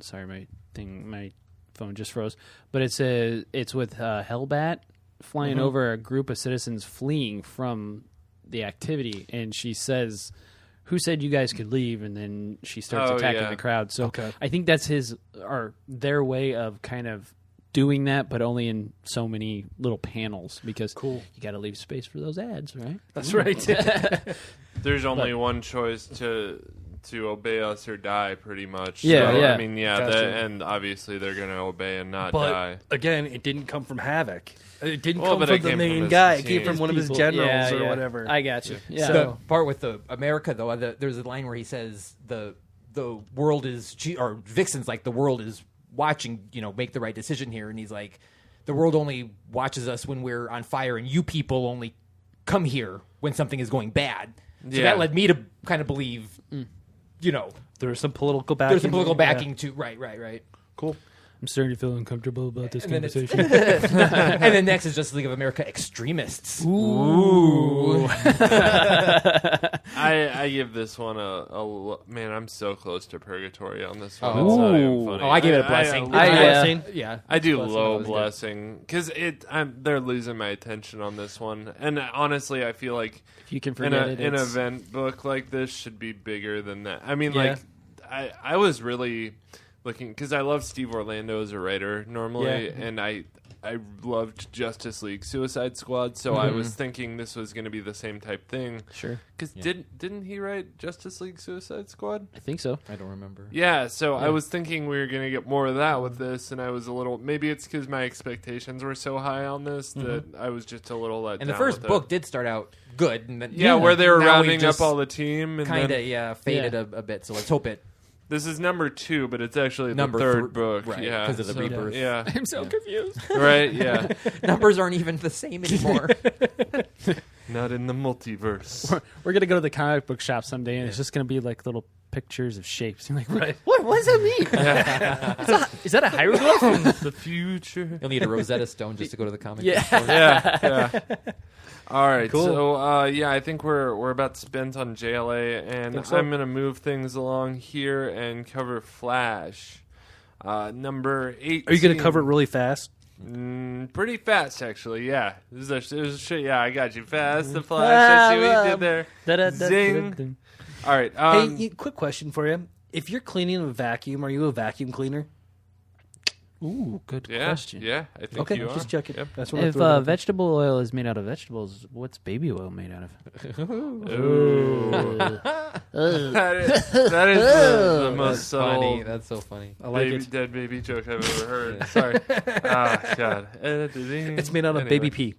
Sorry, my phone just froze. But it's with Hellbat flying over a group of citizens fleeing from the activity, and she says, "Who said you guys could leave?" And then she starts attacking the crowd. So I think that's their way of kind of doing that, but only in so many little panels because you got to leave space for those ads, right? That's right. there's only one choice to obey us or die, pretty much. Yeah, so, yeah. I mean, Gotcha. and obviously they're going to obey and not But die. again, it didn't come from Havoc. It didn't Well, come but from it the came from main his guy. It team. came from one of his People. generals or Yeah. whatever. I got you. Yeah. The part with the America, though, there's a line where he says the world is, or Vixen's like, the world is watching, make the right decision here. And he's like, the world only watches us when we're on fire, and you people only come here when something is going bad. So that led me to kind of believe, There's some political backing. there's some political backing to, right. Cool. I'm starting to feel uncomfortable about this And then conversation. and then next is Justice League of America extremists. Ooh. I give this one a man. I'm so close to purgatory on this one. Oh. It's not even funny. Oh, I gave it a blessing. Yeah, I do Blessing low always good. blessing because they're losing my attention on this one. And honestly, I feel like If you can an forget it, it's- event book like this should be bigger than that. I mean, Yeah. like I was really looking because I love Steve Orlando as a writer normally, Yeah. and I loved Justice League Suicide Squad, so I was thinking this was going to be the same type thing. Sure. Because didn't he write Justice League Suicide Squad? I think so. I don't remember. Yeah, so I was thinking we were going to get more of that with this, and I was a little. Maybe it's because my expectations were so high on this that I was just a little let And the down first with book it. did start out good, and then where they were now we've rounding just up all the team, and kind then of faded a bit. So let's hope it this is number 2, but it's actually number the third three- book, right, yeah, 'cause of the so- rebirth. Yeah, I'm so confused. right, yeah, numbers aren't even the same anymore. not in the multiverse. We're going to go to the comic book shop someday, and it's just going to be like little pictures of shapes. You're like, Right. what does that mean? Is that a hieroglyph? The future. You'll need a Rosetta Stone just to go to the comic. Yeah. book store. Yeah. All right, Cool. so I think we're about spent on JLA, and Think so. I'm gonna move things along here and cover Flash, number 18. Are you going to cover it really fast? Pretty fast, actually. Yeah, this is a shit. Yeah, I got you. Fast the Flash. I see what you did there. Zing. All right. Hey, quick question for you: if you're cleaning a vacuum, are you a vacuum cleaner? Ooh, good question. Yeah, I think you are. Just checking. Yep. That's what If vegetable oil is made out of vegetables, what's baby oil made out of? Ooh. that is the most Funny. subtle That's so funny. I like it. dead baby joke I've ever heard. Sorry. God. It's made out of baby pee.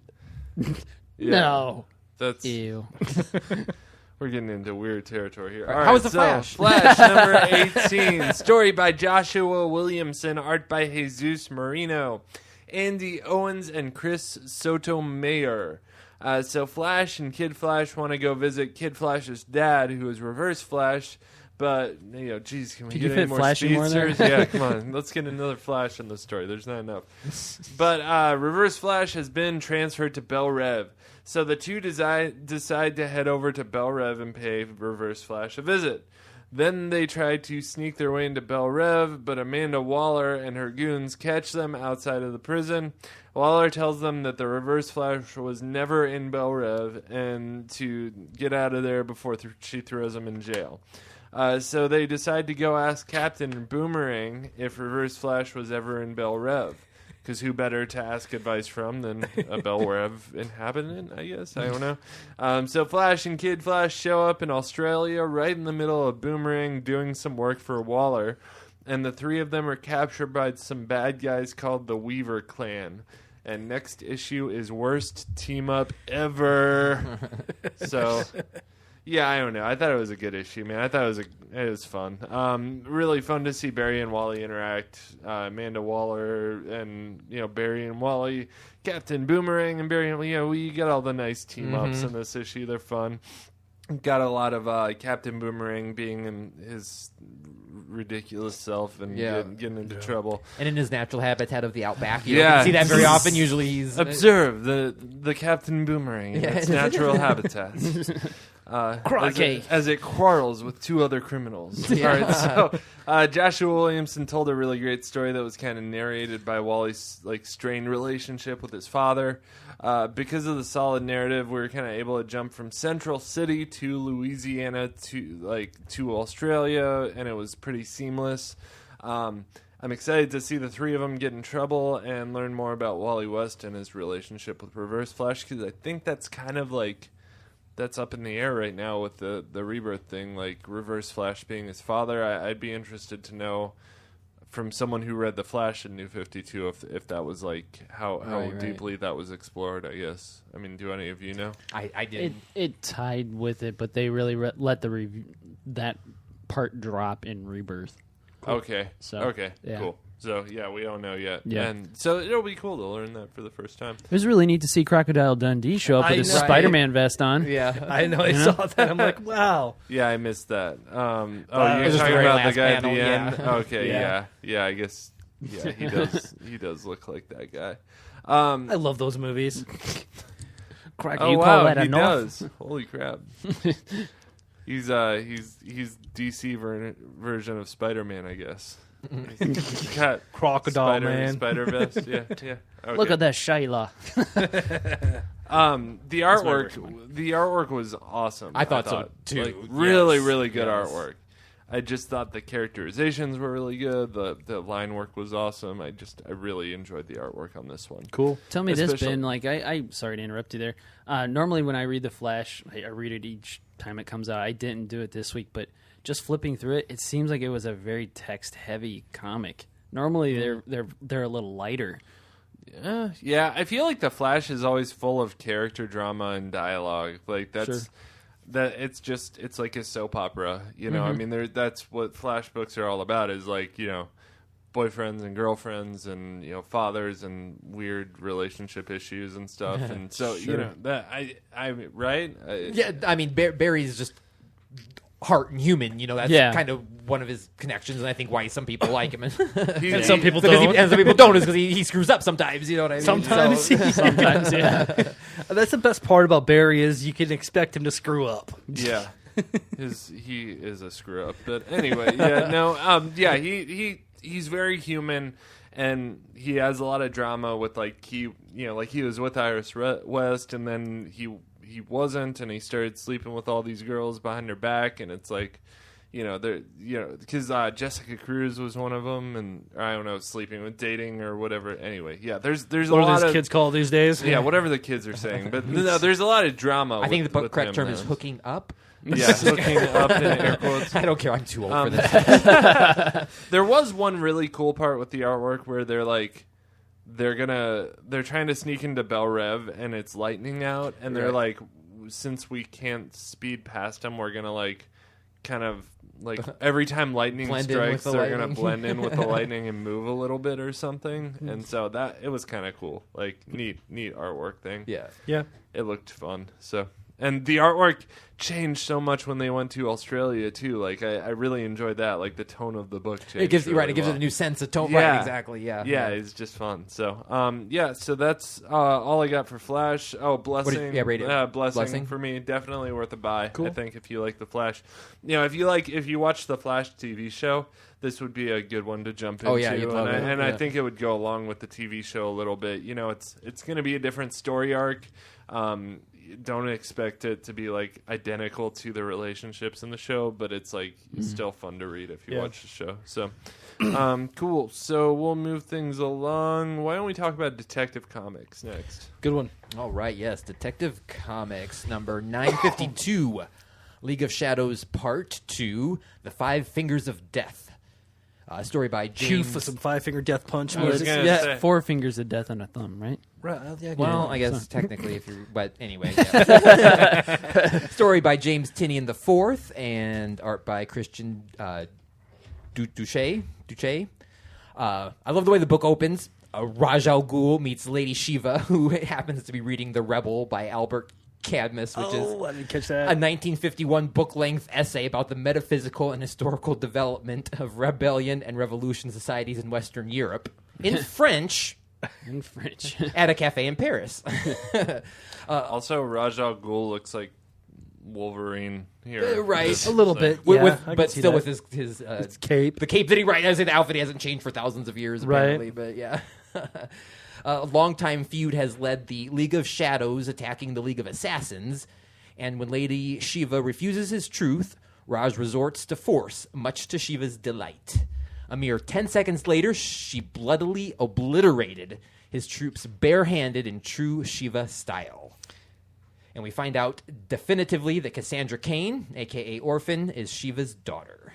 Yeah, No. That's Ew. We're getting into weird territory here. All right, All how right, was The Flash? Flash number 18. Story by Joshua Williamson. Art by Jesus Marino. Andy Owens and Chris Sotomayor. So Flash and Kid Flash want to go visit Kid Flash's dad, who is Reverse Flash. But, geez, can we Could get you any fit more Flash in more in there? speedsters? Yeah, come on. Let's get another Flash in the story. There's not enough. But Reverse Flash has been transferred to Bel Rev. So the two decide to head over to Bel Rev and pay Reverse Flash a visit. Then they try to sneak their way into Bel Rev, but Amanda Waller and her goons catch them outside of the prison. Waller tells them that the Reverse Flash was never in Bel Rev and to get out of there before she throws them in jail. So they decide to go ask Captain Boomerang if Reverse Flash was ever in Bel Rev. Because who better to ask advice from than a Bel Rev inhabitant, I guess? I don't know. So Flash and Kid Flash show up in Australia right in the middle of Boomerang doing some work for Waller. And the three of them are captured by some bad guys called the Weaver Clan. And next issue is worst team-up ever. So... yeah, I don't know. I thought it was a good issue, man. I thought it was fun. Really fun to see Barry and Wally interact. Amanda Waller and Barry and Wally, Captain Boomerang and Barry. We got all the nice team ups in this issue. They're fun. Got a lot of Captain Boomerang being in his ridiculous self and getting into trouble. And in his natural habitat of the outback. You don't see that very often. Usually he's... Observe the Captain Boomerang in its natural habitat. As it quarrels with two other criminals. Yeah. All right, so Joshua Williamson told a really great story that was kind of narrated by Wally's strained relationship with his father. Because of the solid narrative, we were kind of able to jump from Central City to Louisiana to Australia, and it was pretty seamless. I'm excited to see the three of them get in trouble and learn more about Wally West and his relationship with Reverse Flash, because I think that's kind of that's up in the air right now with the Rebirth thing, Reverse Flash being his father. I'd be interested to know from someone who read The Flash in New 52 if that was how deeply that was explored, I guess. I mean, do any of you know? I did. It tied with it, but they really let that part drop in Rebirth. Cool. Okay. Yeah. Cool. So, we don't know yet. Yeah. And so it'll be cool to learn that for the first time. It was really neat to see Crocodile Dundee show up with his Spider-Man vest on. Yeah. I know. I saw that. I'm like, wow. Yeah, I missed that. You're just talking the very about the last guy panel, at the end? yeah. Okay, Yeah. Yeah, I guess. Yeah, he does. He does look like that guy. I love those movies. Crack, Oh you wow, call that he enough? does. Holy crap! He's DC version of Spider-Man, I guess. He's got Crocodile Man. Spider vest. Yeah. Okay. Look at that Shayla. The artwork was awesome. I thought so, too. Really good Yes. artwork. I just thought the characterizations were really good. The line work was awesome. I really enjoyed the artwork on this one. Cool. Tell me this, Especially- Ben. I'm sorry to interrupt you there. Normally, when I read The Flash, I read it each time it comes out. I didn't do it this week, but just flipping through it, it seems like it was a very text-heavy comic. Normally, they're a little lighter. Yeah. I feel like The Flash is always full of character drama and dialogue. It's like a soap opera. I mean, that's what Flash books are all about. Is boyfriends and girlfriends and fathers and weird relationship issues and stuff. And so that I right. Yeah, I mean, Barry's just heart and human. That's kind of one of his connections, and I think why some people like him. And some people don't. And some people don't is because he screws up sometimes. You know what I mean? Sometimes, Sometimes, yeah. That's the best part about Barry is you can expect him to screw up. Yeah. He is a screw up. But anyway, he he's very human, and he has a lot of drama with like he was with Iris West, and then he wasn't, and he started sleeping with all these girls behind her back, and it's like. Because Jessica Cruz was one of them, and I don't know, sleeping with, dating, or whatever. Anyway, yeah, there's a What lot are these of kids called these days? yeah, whatever the kids are saying. But no, there's a lot of drama. I think the with correct him, term is though. hooking up. Yeah, hooking up in air quotes. I don't care. I'm too old for this. There was one really cool part with the artwork where they're like, they're trying to sneak into Bel Rev, and it's lightning out, and they're like, since we can't speed past them, we're gonna like kind of. Like every time lightning strikes, they're gonna blend in with the lightning and move a little bit or something. And so that it was kind of cool, like neat artwork thing. Yeah. It looked fun. So, and the artwork changed so much when they went to Australia too. Like I really enjoyed that. Like the tone of the book changed. It gives really it gives well. it a new sense of tone. Yeah. Right, exactly. Yeah. It's just fun. So, so that's all I got for Flash. Oh, Blessing. Rate it. Blessing for me, definitely worth a buy. Cool. I think if you like the Flash, if you watch the Flash TV show, this would be a good one to jump into. Oh yeah, you'd love it. And I think it would go along with the TV show a little bit. It's going to be a different story arc. Don't expect it to be like identical to the relationships in the show, but it's like still fun to read if you watch the show. So, cool. So we'll move things along. Why don't we talk about Detective Comics next? Good one. All right. Yes, Detective Comics number 952, League of Shadows Part 2, The Five Fingers of Death. Story by Cue James. for some 5-finger death punch. I was gonna say. 4 fingers of death on a thumb, right? Well, I guess technically, if you, but anyway. Yeah. Story by James Tinian IV and art by Christian Duche. I love the way the book opens. Raj Al Ghul meets Lady Shiva, who happens to be reading The Rebel by Albert Cadmus, which is I didn't catch that. a 1951 book-length essay about the metaphysical and historical development of rebellion and revolution societies in Western Europe in French. In French. At a cafe in Paris. Also, Raj Al Ghul looks like Wolverine here. Right. Just A little like- bit, yeah. I but can see still that. with his cape. the cape that he I say the outfit he hasn't changed for thousands of years apparently, but yeah. A longtime feud has led the League of Shadows attacking the League of Assassins, and when Lady Shiva refuses his truth, Raj resorts to force, much to Shiva's delight. A mere 10 seconds later, she bloodily obliterated his troops barehanded in true Shiva style. And we find out definitively that Cassandra Cain, a.k.a. Orphan, is Shiva's daughter.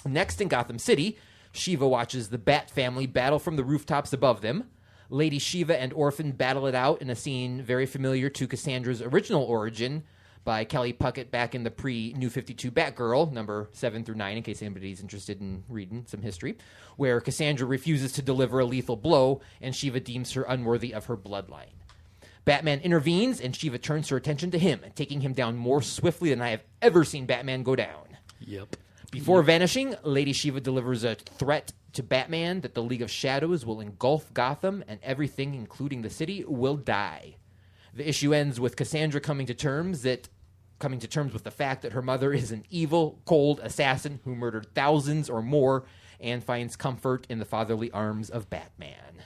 Next in Gotham City, Shiva watches the Bat family battle from the rooftops above them. Lady Shiva and Orphan battle it out in a scene very familiar to Cassandra's original origin by Kelly Puckett back in the pre-New 52 Batgirl, number 7 through 9, in case anybody's interested in reading some history, where Cassandra refuses to deliver a lethal blow, and Shiva deems her unworthy of her bloodline. Batman intervenes, and Shiva turns her attention to him, taking him down more swiftly than I have ever seen Batman go down. Yep. Before vanishing, Lady Shiva delivers a threat to Batman that the League of Shadows will engulf Gotham and everything, including the city, will die. The issue ends with Cassandra coming to terms with the fact that her mother is an evil, cold assassin who murdered thousands or more and finds comfort in the fatherly arms of Batman.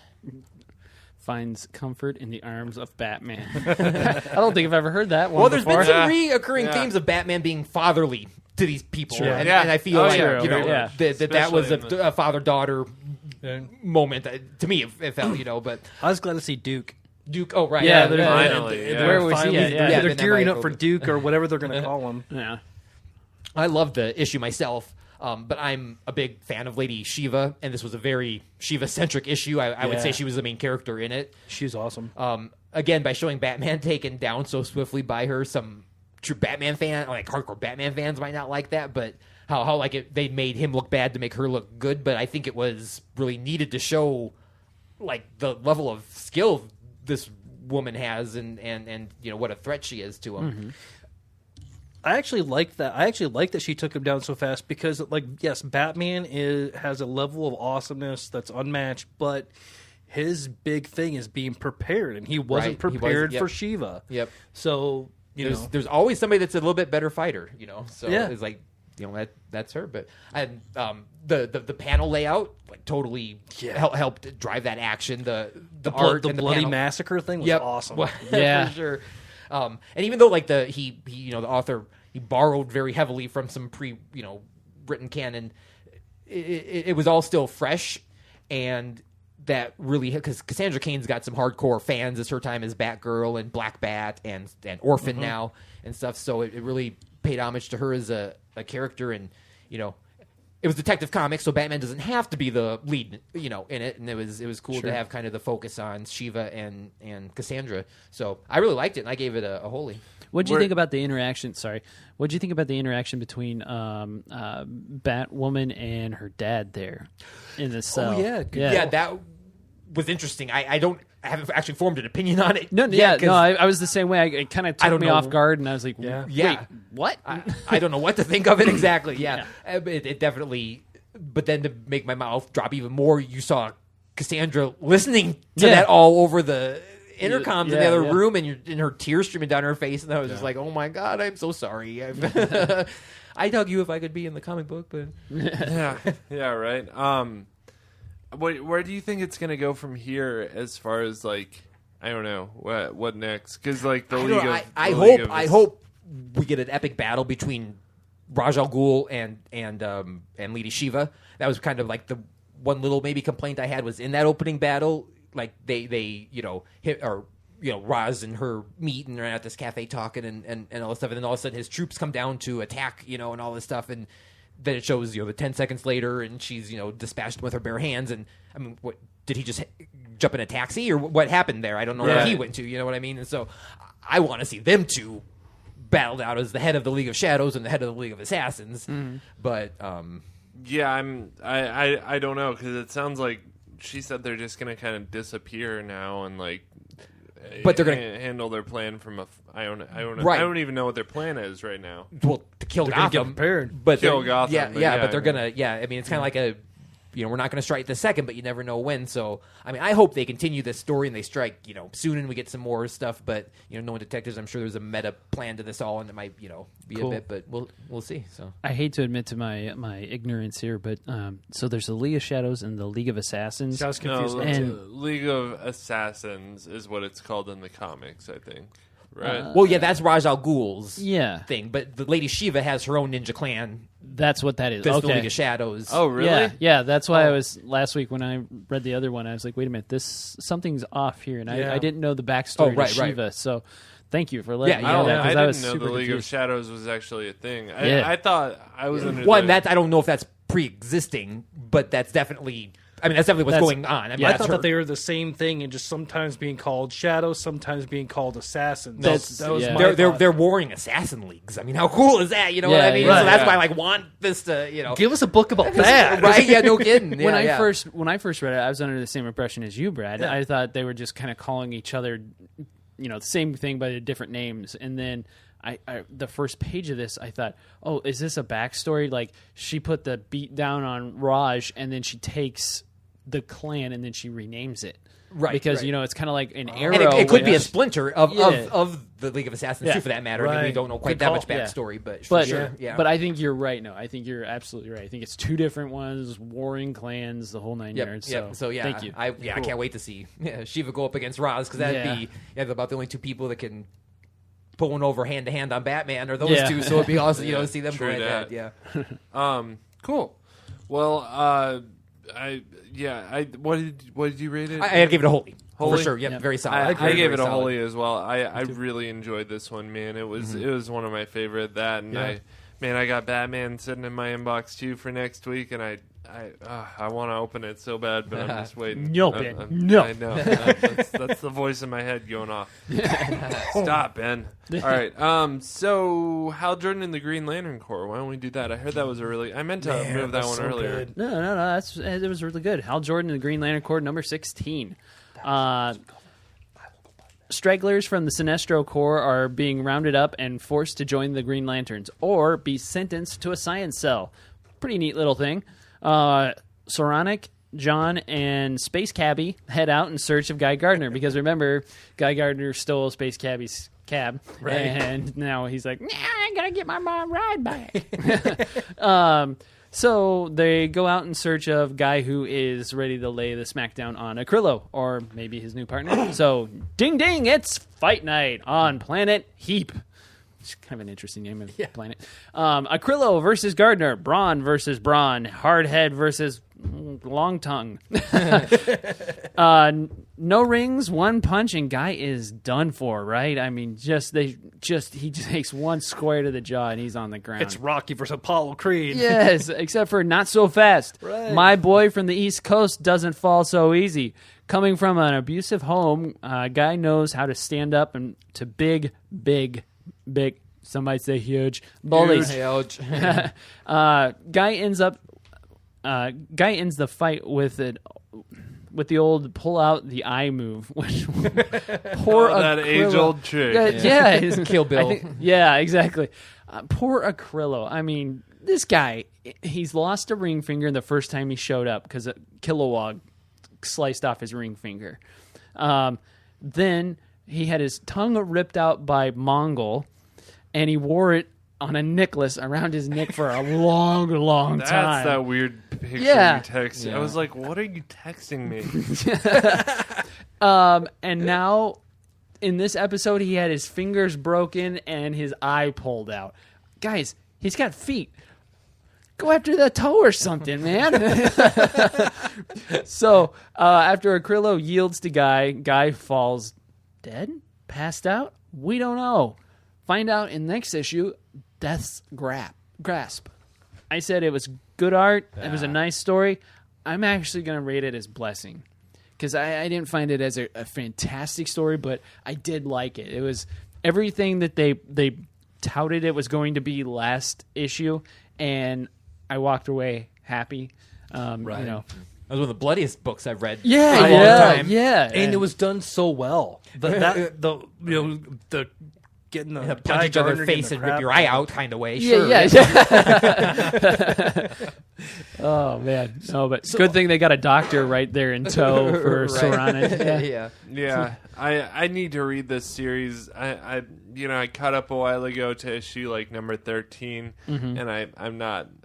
Finds comfort in the arms of Batman. I don't think I've ever heard that one Well, there's before. been some reoccurring themes of Batman being fatherly to these people, Sure. and Yeah. I feel Oh, like yeah. Yeah. that was Especially in a father-daughter moment to me. It felt, but I was glad to see Duke. Duke. Oh, right. Yeah, yeah, Finally, yeah. Where was he Finally, at? Yeah. they're then that gearing might up for open. Duke or whatever they're going to call him. Yeah. I love the issue myself, but I'm a big fan of Lady Shiva, and this was a very Shiva-centric issue. I would Yeah. say she was the main character in it. She's awesome. Again, by showing Batman taken down so swiftly by her, some true Batman fan, like hardcore Batman fans, might not like that, but how like they made him look bad to make her look good. But I think it was really needed to show like the level of skill this woman has, and what a threat she is to him. Mm-hmm. I actually like that. I actually like that she took him down so fast because, yes, Batman has a level of awesomeness that's unmatched, but his big thing is being prepared, and he wasn't Right. He prepared wasn't, yep. for Shiva. Yep. So There's always somebody that's a little bit better fighter, So Yeah. it's like that's her. But the panel layout like totally helped drive that action. The art, the and bloody panel. massacre thing was awesome. Well, Yeah. for sure. And even though like the author he borrowed very heavily from some written canon, it was all still fresh, and that really because Cassandra Cain's got some hardcore fans. It's her time as Batgirl and Black Bat and Orphan now and stuff. So it really paid homage to her as a character, and it was Detective Comics, so Batman doesn't have to be the lead, in it, and it was cool to have kind of the focus on Shiva and Cassandra. So I really liked it, and I gave it a holy. What did you think about the interaction? Sorry, what did you think about the interaction between Batwoman and her dad there in the cell? Oh yeah, that was interesting. I haven't actually formed an opinion on it. I was the same way. It kind of took me off guard, and I was like, wait, what? I don't know what to think of it exactly. Yeah. It definitely. But then to make my mouth drop even more, you saw Cassandra listening to that all over the intercoms in the other room, and her tears streaming down her face, and I was just like, "Oh my god, I'm so sorry." I dug you if I could be in the comic book, but right. Where do you think it's gonna go from here? As far as like, I don't know what next? Because like the League of I hope we get an epic battle between Ra's al Ghul and Lady Shiva. That was kind of like the one little maybe complaint I had was in that opening battle. Like they hit or Ra's and her meet and they're at this cafe talking and all this stuff, and then all of a sudden his troops come down to attack and all this stuff, and then it shows the 10 seconds later and she's dispatched with her bare hands, and I mean, what did he just jump in a taxi or what happened there? I don't know where he went to, you know what I mean? And so I want to see them two battled out as the head of the League of Shadows and the head of the League of Assassins, but I don't know, because it sounds like she said they're just going to kind of disappear now and like, but they're going to handle their plan from I don't even know what their plan is right now. Well, to kill They're Gotham, get prepared. but kill Gotham. but they're gonna. I mean, it's kind of like a. We're not going to strike the second, but you never know when. So, I mean, I hope they continue this story and they strike, soon, and we get some more stuff. But knowing detectives, I'm sure there's a meta plan to this all, and it might, be a bit. But we'll see. So, I hate to admit to my ignorance here, but so there's the League of Shadows and the League of Assassins. I was confused. League of Assassins is what it's called in the comics, I think. Right. Well, yeah, that's Ra's al Ghul's thing, but the Lady Shiva has her own ninja clan. That's what that is. That's the League of Shadows. Oh, really? Yeah. That's why I was last week when I read the other one. I was like, wait a minute, something's off here, and I didn't know the backstory to Shiva. Right. So, thank you for letting me know that. I didn't know the League confused. of Shadows was actually a thing. I thought I was under I don't know if that's pre-existing, but that's definitely. I mean, that's definitely what's going on. I mean, I thought that they were the same thing and just sometimes being called Shadows, sometimes being called Assassins. That was my they're warring assassin leagues. I mean, how cool is that? You know what I mean? Right. So that's why I want this to, Give us a book about that. Right? Yeah, no kidding. When I first read it, I was under the same impression as you, Brad. I thought they were just kind of calling each other, the same thing by different names. And then I the first page of this, I thought, oh, is this a backstory? Like she put the beat down on Raj, and then she takes the clan and then she renames it, right? Because it's kind of like an arrow. And it could be a splinter of the League of Assassins too, for that matter. Right. I mean, we don't know quite that much backstory, but sure. Yeah. But I think you're right. No, I think you're absolutely right. I think it's two different ones, warring clans, the whole nine yards. So thank you. I can't wait to see Shiva go up against Ra's, because that'd be about the only two people that can pull one over hand to hand on Batman, or those two. So it'd be awesome, to see them go at that. Yeah. Cool. Well, what did you rate it? I gave it a holy. Holy? For sure. Yep, very solid. I gave it a holy as well. I really enjoyed this one, man. It was one of my favorite. I got Batman sitting in my inbox too for next week, and I want to open it so bad, but I'm just waiting. No, Ben. No. I know. That's the voice in my head going off. Stop, Ben. All right. So Hal Jordan and the Green Lantern Corps. Why don't we do that? I heard that was I meant to move that one so earlier. Good. No. It was really good. Hal Jordan and the Green Lantern Corps, number 16. Stragglers from the Sinestro Corps are being rounded up and forced to join the Green Lanterns or be sentenced to a science cell. Pretty neat little thing. Saronic, John, and Space Cabbie head out in search of Guy Gardner, because remember, Guy Gardner stole Space Cabbie's cab, and now he's like, nah, I gotta get my mom ride back. So they go out in search of guy who is ready to lay the smackdown on Akrillo, or maybe his new partner. So, ding ding, it's fight night on planet Heap. It's kind of an interesting name of planet. Akrillo versus Gardner, Brawn versus Brawn, Hardhead versus Long Tongue. No rings, one punch, and guy is done for, right? I mean, he just takes one square to the jaw and he's on the ground. It's Rocky versus Apollo Creed. Yes, except for not so fast. Right. My boy from the East Coast doesn't fall so easy. Coming from an abusive home, guy knows how to stand up and to big, some might say huge, bullies. Huge. Guy ends the fight with the old pull out the eye move, which poor that Akrillo. age-old trick. Yeah, Kill Bill. Yeah, exactly. Poor Akrillo. I mean, this guy, he's lost a ring finger the first time he showed up because a Kilowog sliced off his ring finger. Then he had his tongue ripped out by Mongol, and he wore it on a necklace around his neck for a long time. That's that weird picture you texted. Yeah. I was like, what are you texting me? And now, in this episode, he had his fingers broken and his eye pulled out. Guys, he's got feet. Go after the toe or something, man. So, after Akrillo yields to Guy falls dead? Passed out? We don't know. Find out in the next issue, Death's Grasp. I said it was good art. It was a nice story. I'm actually going to rate it as Blessing. Because I didn't find it as a fantastic story, but I did like it. It was everything that they touted it was going to be last issue, and I walked away happy. Right. You know. That was one of the bloodiest books I've read. Yeah, in a long time. yeah. And it was done so well. The getting the Punch guy each other Gardner face getting and the rip your crap eye out. out kind of way. Yeah, Sure. yeah. Oh man, no, but good thing they got a doctor right there in tow for Sorana. Yeah. Yeah. Yeah, I need to read this series. I caught up a while ago to issue like number 13, and I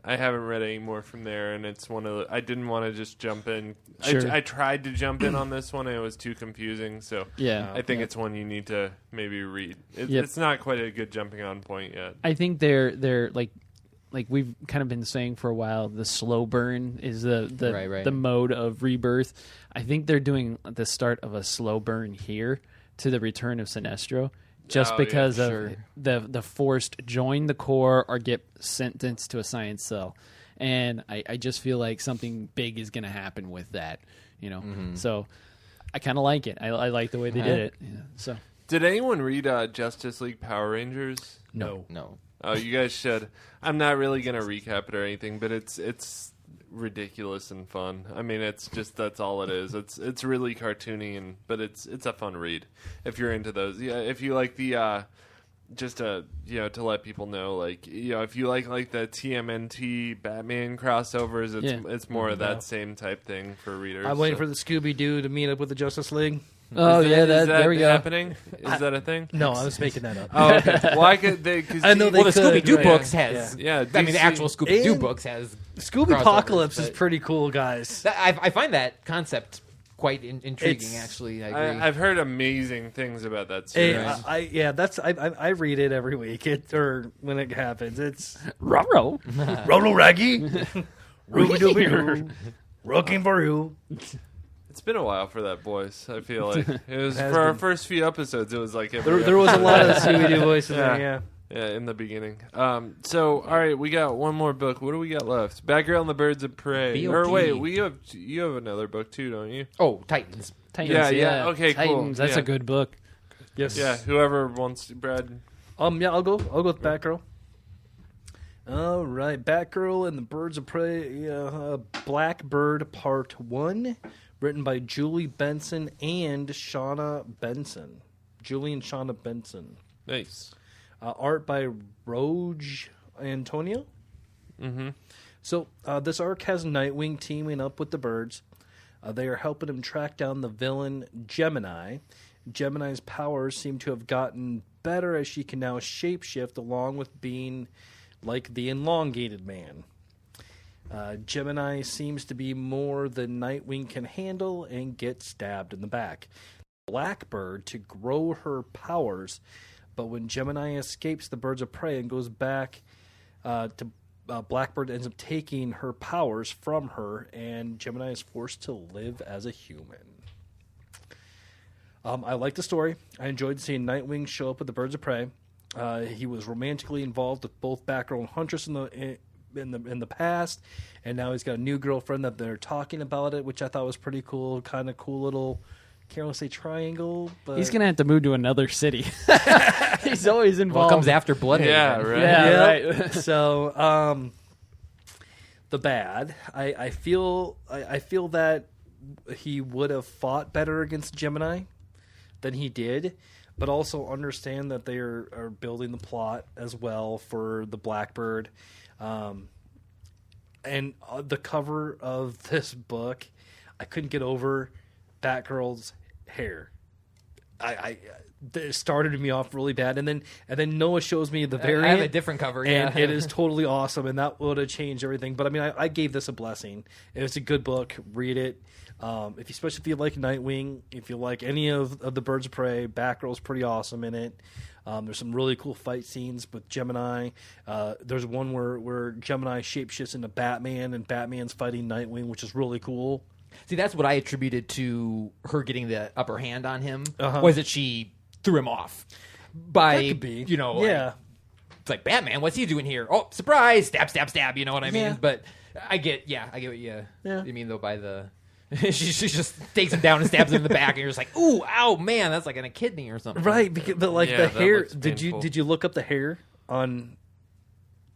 haven't read any more from there. And it's one of the, I didn't want to just jump in. Sure. I tried to jump in on this one, and it was too confusing. So Yeah. I think it's one you need to maybe read. Yep. It's not quite a good jumping on point yet. I think they're like we've kind of been saying for a while, the slow burn is the mode of Rebirth. I think they're doing the start of a slow burn here to the return of Sinestro, just because of the forced join the Corps or get sentenced to a science cell. And I just feel like something big is going to happen with that, you know. So I kind of like it. I like the way they did it. Yeah. So Did anyone read Justice League Power Rangers? No. Oh, you guys should. I'm not really going to recap it or anything, but it's ridiculous and fun. I mean, it's just that's all it is. It's really cartoony, but it's a fun read if you're into those. Yeah, if you like the just to let people know, like, if you like the TMNT Batman crossovers, it's more of that same type thing for readers. I'm waiting for the Scooby-Doo to meet up with the Justice League. oh Is yeah, that there we go. happening? Is that a thing? No, I was making that up. Oh, okay. Well, I could. Cause I know Well, the could, Scooby-Doo right. books has... Yeah, I mean, the DC actual Scooby-Doo And books has... Scooby-Pocalypse is but- pretty cool, guys. I find that concept quite intriguing, It's- actually. I agree. I've heard amazing things about that series. I read it every week. Or when it happens, it's Ruh-roh. Rolo Raggy, Ruby Dooby, looking for you. It's been a while for that voice. I feel like it was for our first few episodes. It was like There was a lot of Scooby-Doo voices there. Yeah. in the beginning. So all right, we got one more book. What do we got left? Batgirl and the Birds of Prey. BOP. Or wait, you have another book too, don't you? Oh, Titans. Titans, Yeah. Okay, cool. Titans, that's Yeah. a good book. Yes. Yeah. Whoever wants to, Brad. Yeah, I'll go with Batgirl. All right, Batgirl and the Birds of Prey, Blackbird Part 1, written by Julie Benson and Shauna Benson. Julie and Shauna Benson. Nice. Art by Roge Antonio. Mm-hmm. So this arc has Nightwing teaming up with the Birds. They are helping him track down the villain Gemini, Gemini's powers seem to have gotten better as she can now shapeshift along with being like the elongated man. Gemini seems to be more than Nightwing can handle and get stabbed in the back. Blackbird to grow her powers, but when Gemini escapes the birds of prey and goes back to Blackbird ends up taking her powers from her, and Gemini is forced to live as a human. I like the story. I enjoyed seeing Nightwing show up with the birds of prey. He was romantically involved with both Batgirl and Huntress in the past, and now he's got a new girlfriend that they're talking about it, which I thought was pretty cool. Kind of cool little, can't really say triangle, but He's gonna have to move to another city. He's always involved. Well, it comes after Bloodhaven. Yeah, right. Yeah, right. So, the bad. I feel that he would have fought better against Gemini than he did, but also understand that they are building the plot as well for the Blackbird. And the cover of this book, I couldn't get over Batgirl's hair. It started me off really bad, and then Noah shows me the variant. I have a different cover, yeah. And it is totally awesome, and that would have changed everything. But I mean, I gave this a blessing. It's a good book. Read it. Especially if you like Nightwing, if you like any of the Birds of Prey, Batgirl's pretty awesome in it. There's some really cool fight scenes with Gemini. There's one where Gemini shapeshifts into Batman, and Batman's fighting Nightwing, which is really cool. See, that's what I attributed to her getting the upper hand on him, was that she threw him off by, That could be. Yeah. It's like, Batman, what's he doing here? Oh, surprise! Stab, stab, stab. You know what I mean? Yeah. But I get what you mean, though, by the... she just takes him down and stabs him in the back, and you're just like, ooh, ow, man, that's like in a kidney or something. Right, but like Yeah, the that hair. looks Did painful. you look up the hair on?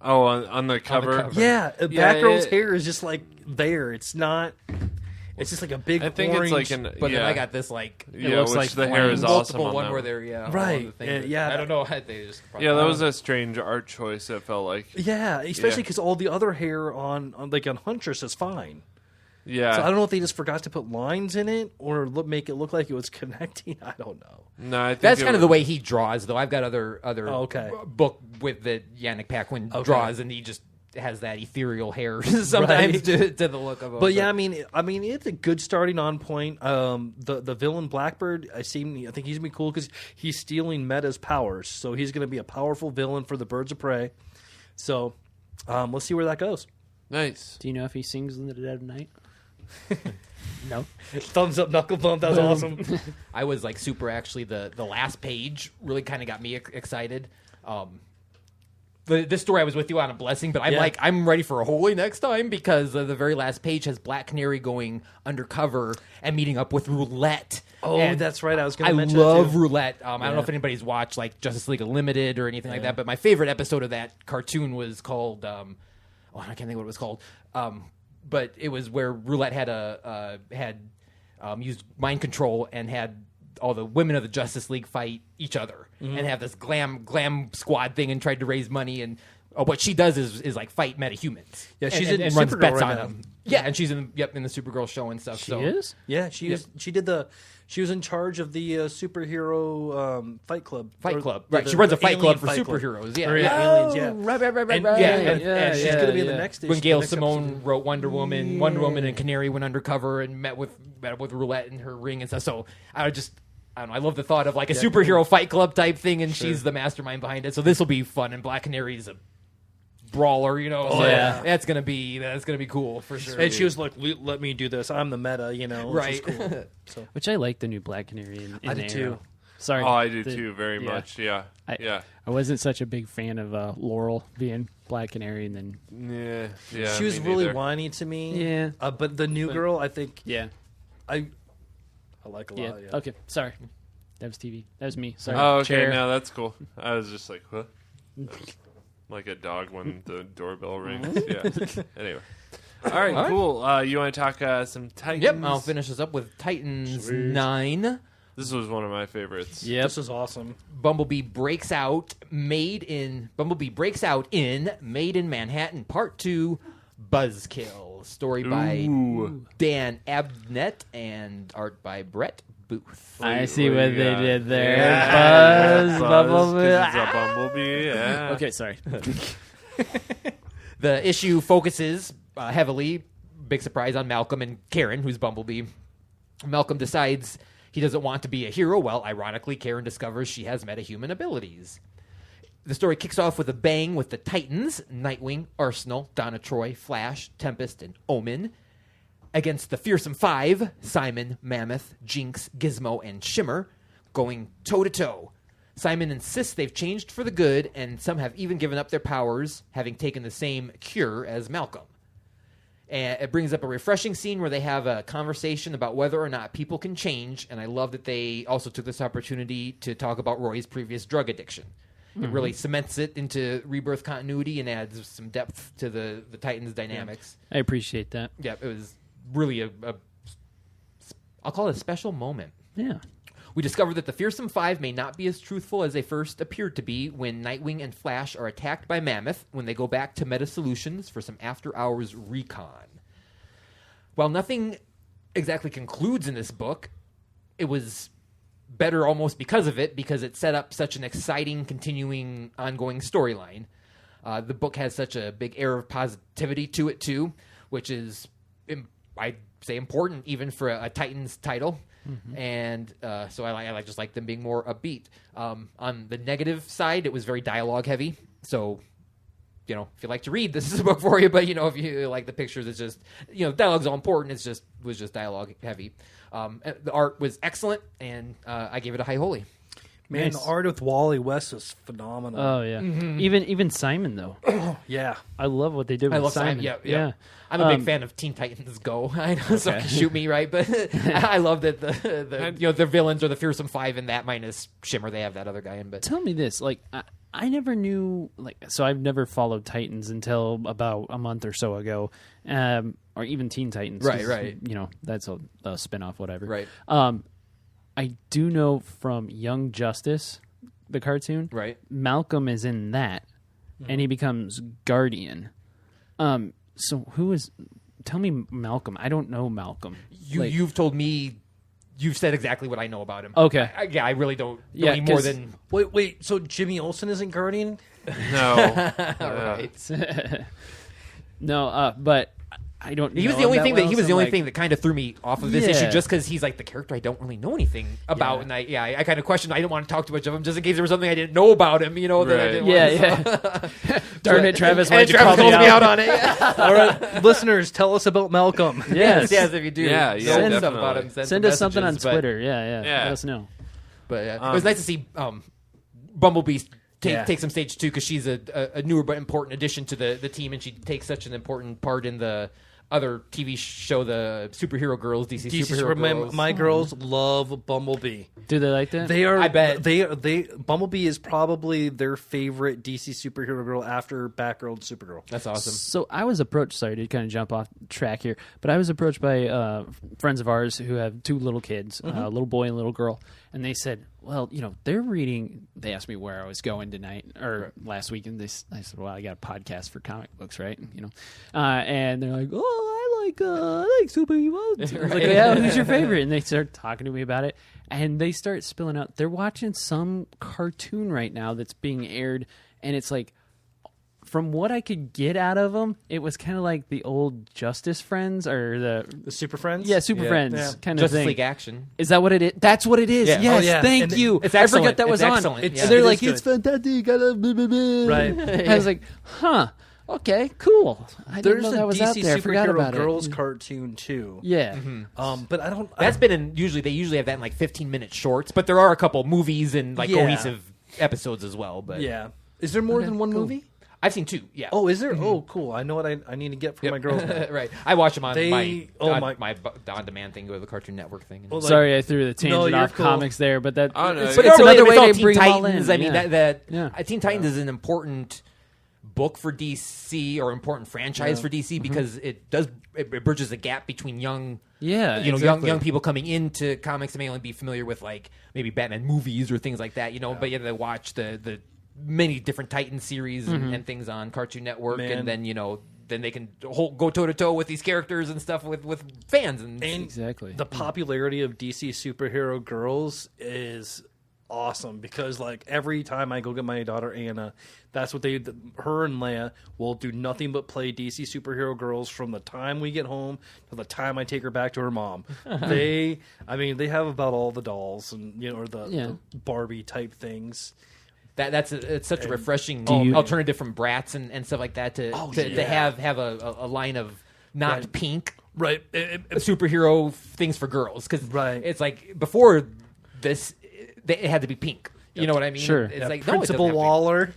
Oh, on the cover. cover. Yeah, Yeah, Batgirl's hair is just like there. It's not. It's just like a big. I think orange, it's like an. But yeah. then I got this, like, Yeah, looks which like the hair is multiple awesome on one that where one. they're, all Right, the things yeah. I don't know. They just Yeah, that was a strange art choice. It felt like. Yeah, especially because all the other hair on Huntress is fine. Yeah. So I don't know if they just forgot to put lines in it or make it look like it was connecting. I don't know. No, I think That's it kind of was- the way he draws, though. I've got other okay. book with that Yannick Paquin Okay. draws, and he just has that ethereal hair sometimes Right. to the look of him. But yeah, I mean, it's a good starting on point. The villain Blackbird, I think he's gonna be cool because he's stealing Meta's powers, so he's gonna be a powerful villain for the Birds of Prey. So let's see where that goes. Nice. Do you know if he sings in the dead of night? No. Thumbs up, knuckle bump. That was awesome. I was like super. Actually, the last page really kind of got me excited. This story I was with you on a blessing, but I'm ready for a holy next time because the very last page has Black Canary going undercover and meeting up with Roulette. Oh, And that's right. I was going to mention love that too. Roulette. I don't know if anybody's watched like Justice League Unlimited or anything like that, but my favorite episode of that cartoon was called. I can't think of what it was called. But it was where Roulette had used mind control and had all the women of the Justice League fight each other and have this glam squad thing and tried to raise money, and what she does is like fight metahumans. Yeah, she's and in runs Supergirl bets right on now. them. Yeah, and she's in the Supergirl show and stuff. She so is? Yeah, she was in charge of the superhero fight club. Fight Or Club, the- right? the- She runs the a fight club alien for fight club. superheroes. Yeah, Or, yeah. aliens, yeah. Right. And she's going to be in the next issue. When Gail the next Simone episode. wrote Wonder Woman and Canary went undercover and met with Roulette in her ring and stuff. So I don't know. I love the thought of like a superhero fight club type thing, and she's the mastermind behind it. So this will be fun. And Black Canary's a brawler, you know. So yeah. that's gonna be cool for sure. And she was like, "Let me do this. I'm the meta," you know. Which right. is cool. So Which I like the new Black Canary in I did Arrow. too. Sorry. Oh, I do the- too, very much. Yeah. I wasn't such a big fan of Laurel being Black Canary, and then Yeah. she was me really neither. whiny to me. Yeah. But the new girl, I think, I like a yeah. lot. Yeah. Okay, sorry. That was TV. That was me. Sorry. Oh, okay. Chair. No, that's cool. I was just like, what? Like a dog when the doorbell rings. Yeah. Anyway. All right, cool. You want to talk some Titans? Yep, I'll finish this up with Titans 9. This was one of my favorites. Yep. This is awesome. Bumblebee breaks out in Made in Manhattan Part 2 Buzzkill. Story by Dan Abnett and art by Brett Booth. I see what they did there. Yeah. Buzz, Bumblebee. 'cause it's a bumblebee. Yeah. Okay, sorry. The issue focuses heavily, big surprise, on Malcolm and Karen, who's Bumblebee. Malcolm decides he doesn't want to be a hero. Well, ironically, Karen discovers she has metahuman abilities. The story kicks off with a bang with the Titans, Nightwing, Arsenal, Donna Troy, Flash, Tempest, and Omen, against the Fearsome Five, Simon, Mammoth, Jinx, Gizmo, and Shimmer, going toe-to-toe. Simon insists they've changed for the good, and some have even given up their powers, having taken the same cure as Malcolm. And it brings up a refreshing scene where they have a conversation about whether or not people can change, and I love that they also took this opportunity to talk about Roy's previous drug addiction. It really cements it into Rebirth continuity and adds some depth to the Titans' dynamics. I appreciate that. Yeah, it was really I'll call it a special moment. Yeah. We discover that the Fearsome Five may not be as truthful as they first appeared to be when Nightwing and Flash are attacked by Mammoth when they go back to Meta Solutions for some after-hours recon. While nothing exactly concludes in this book, it was better almost because of it, because it set up such an exciting, continuing, ongoing storyline. The book has such a big air of positivity to it, too, which is, I'd say, important even for a Titans title. And so I just like them being more upbeat. On the negative side, it was very dialogue heavy. So, if you like to read, this is a book for you. But if you like the pictures, it's just dialogue's all important. It was just dialogue heavy. The art was excellent, and I gave it a high holy. Man, Nice. the art with Wally West is phenomenal. Oh yeah. Even Simon though. Yeah. I love what they did with I love Simon. Yeah. I'm a big fan of Teen Titans Go. I know some can shoot me, right? But I love that the villains are the Fearsome Five in that, minus Shimmer. They have that other guy in. But Tell me this, I never knew, so I've never followed Titans until about a month or so ago, or even Teen Titans. 'cause, Right. That's a spinoff, whatever. Right. I do know from Young Justice, the cartoon, Right. Malcolm is in that, and he becomes Guardian. So who is? Tell me Malcolm. I don't know Malcolm. You've told me. You've said exactly what I know about him. Okay. I really don't know Yeah, any more 'cause- than. Wait. So Jimmy Olsen isn't Guardian? No. Right. No, but I don't. He was know the only him thing that that he well, was so the only like- thing that kind of threw me off of this Yeah. issue, just because he's like the character I don't really know anything about, Yeah. and I kind of questioned. I didn't want to talk too much of him, just in case there was something I didn't know about him. That I Right. didn't Yeah, yeah. Darn it, Travis! And Why'd you Travis call calls me out? on it. Yeah. All right, listeners, tell us about Malcolm. Yes. yes, if you do. Yeah, know yeah, stuff about him. definitely. Send some us something on messages, but- Twitter. Yeah. Yeah. Let us know. But it was nice to see Bumblebee Yeah. take some stage too, because she's a newer but important addition to the team, and she takes such an important part in the other TV show, the Superhero Girls, DC Superhero Girls. My girls love Bumblebee. Do they like that? They are. I bet. they Bumblebee is probably their favorite DC superhero girl after Batgirl and Supergirl. That's awesome. So I was approached. Sorry to kind of jump off track here, but I was approached by friends of ours who have two little kids, a little boy and a little girl, and they said, "Well, they're reading." They asked me where I was going tonight or last week, and I said, "Well, I got a podcast for comic books, right?" And they're like, "Oh, I like superheroes." I was like, "Yeah, who's your favorite?" And they start talking to me about it, and they start spilling out. They're watching some cartoon right now that's being aired, and it's like, from what I could get out of them, it was kind of like the old Justice Friends or The Super Friends. Super Friends Yeah. kind of Justice thing. League Action. Is that what it is? That's what it is. Yeah. Yes, Oh, yeah. thank And you. it's I excellent. forgot that was It's on. excellent. It's- Yeah. And they're it like, is it's fantastic. Right. I was like, huh. Okay, cool. I There's didn't know a that was DC out there. I forgot superhero about girls it. cartoon too. Yeah. But I don't. That's been in they usually have that in like 15-minute shorts, but there are a couple movies and like Yeah. cohesive episodes as well. But Yeah. Is there more than one movie? I've seen two. Yeah. Oh, is there? Oh, cool. I know what I need to get for my girls now. right. I watch them on They- my on-demand thing, with the Cartoon Network thing. Well, like- Sorry, I threw the No, tangent you're off cool. comics there, but that Oh, no, it's, but it's no, another really, way it's all to Teen bring them all Titans. in. I mean, Yeah. Teen Titans is an important book for DC or important franchise for DC because it bridges the gap between young young people coming into comics and may only be familiar with like maybe Batman movies or things like that, but they watch the many different Titan series and things on Cartoon Network, Man. and then then they can go toe to toe with these characters and stuff with fans. And Exactly. The popularity of DC superhero girls is awesome because like every time I go get my daughter Anna, that's what her and Leia will do nothing but play DC superhero girls from the time we get home to the time I take her back to her mom. They have about all the dolls and or the Barbie type things. It's such a refreshing alternative from Bratz and stuff like that to have a line of not pink superhero things for girls because it's like before this it had to be pink. You know what I mean? Sure. It's like Principal Waller.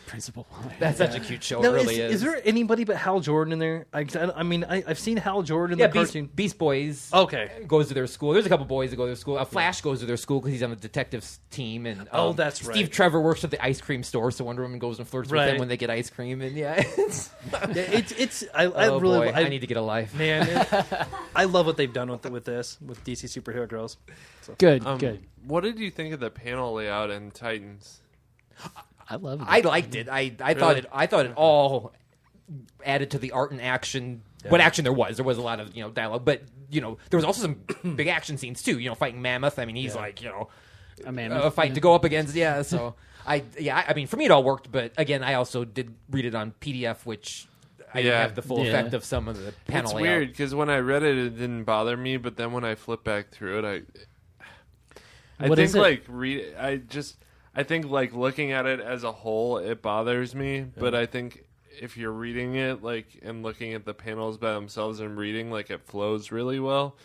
Principal. That's such a cute show. No, it really is. Is there anybody but Hal Jordan in there? I've seen Hal Jordan in the cartoon. Beast Boys. Okay. Goes to their school. There's a couple boys that go to their school. Flash goes to their school because he's on the detectives team. And that's right. Steve Trevor works at the ice cream store, so Wonder Woman goes and flirts with them when they get ice cream. And I need to get a life. Man, I love what they've done with DC superhero girls. So. Good. What did you think of the panel layout in Titans? I love it. I liked it. I thought it all added to the art and action. What action there was a lot of dialogue, but there was also some big action scenes too. Fighting Mammoth. I mean, he's like a mammoth. A fight to go up against. Yeah, so I mean, for me it all worked, but again, I also did read it on PDF, which I didn't have the full effect of some of the panel. It's layout. weird because when I read it, it didn't bother me, but then when I flip back through it, I think looking at it as a whole, it bothers me. But I think if you're reading it and looking at the panels by themselves and reading, it flows really well.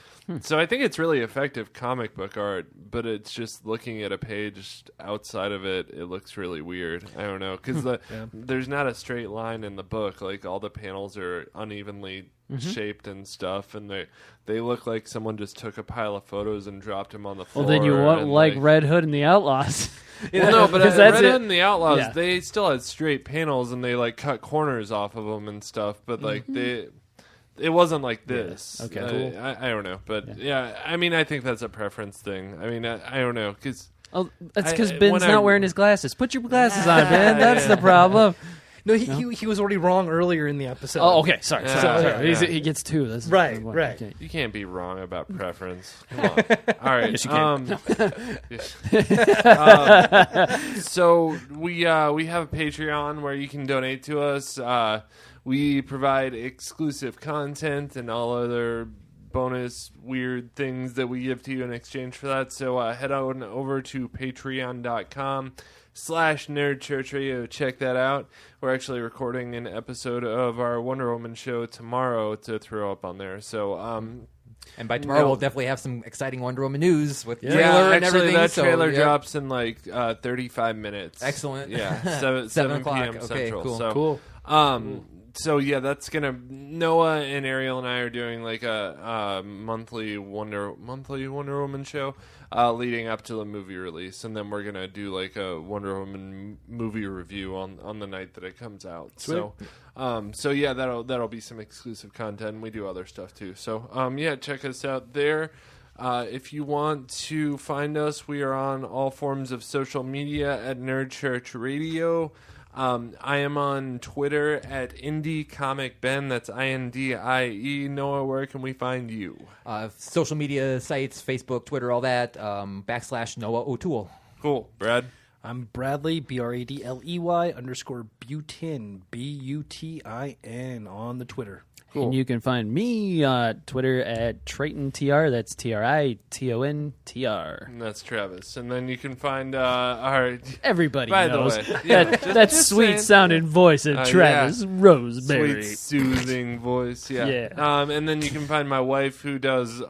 So I think it's really effective comic book art. But it's just looking at a page outside of it, it looks really weird. I don't know because there's not a straight line in the book. All the panels are unevenly shaped and stuff, and they look like someone just took a pile of photos and dropped them on the floor. Well, then you want Red Hood and the Outlaws. Well, no, but Red Hood and the Outlaws, they still had straight panels, and they cut corners off of them and stuff. But it wasn't like this. Okay, cool. I don't know, but I mean, I think that's a preference thing. I mean, I don't know because that's because Ben's not wearing his glasses. Put your glasses on, Ben. That's the problem. No, he was already wrong earlier in the episode. Oh, okay. Sorry. He gets two. That's right. Okay. You can't be wrong about preference. Come on. All right. Yes, you can. So we have a Patreon where you can donate to us. We provide exclusive content and all other bonus weird things that we give to you in exchange for that. So head on over to patreon.com/nerdchurchradio. Check that out. We're actually recording an episode of our Wonder Woman show tomorrow to throw up on there. So, and by tomorrow we'll definitely have some exciting Wonder Woman news with trailer and actually, everything. That trailer drops in 35 minutes. Excellent. Yeah, 7 o'clock. p.m. Okay, Central. cool. So, Cool. So yeah, that's gonna. Noah and Ariel and I are doing a monthly Wonder Woman show, leading up to the movie release, and then we're gonna do a Wonder Woman movie review on the night that it comes out. Sweet. So yeah, that'll be some exclusive content. We do other stuff too. So check us out there. If you want to find us, we are on all forms of social media at Nerd Church Radio. I am on Twitter at IndieComicBen. That's INDIE. Noah, where can we find you? Social media sites, Facebook, Twitter, all that, /Noah O'Toole. Cool. Brad? I'm Bradley, BRADLEY_Butin, BUTIN on the Twitter. Cool. And you can find me on Twitter at TritonTR. That's TRITONTR. And that's Travis. And then you can find our... Everybody By knows. the way. Yeah, that sweet-sounding voice of Travis Roseberry. Sweet, soothing voice, yeah. And then you can find my wife who does...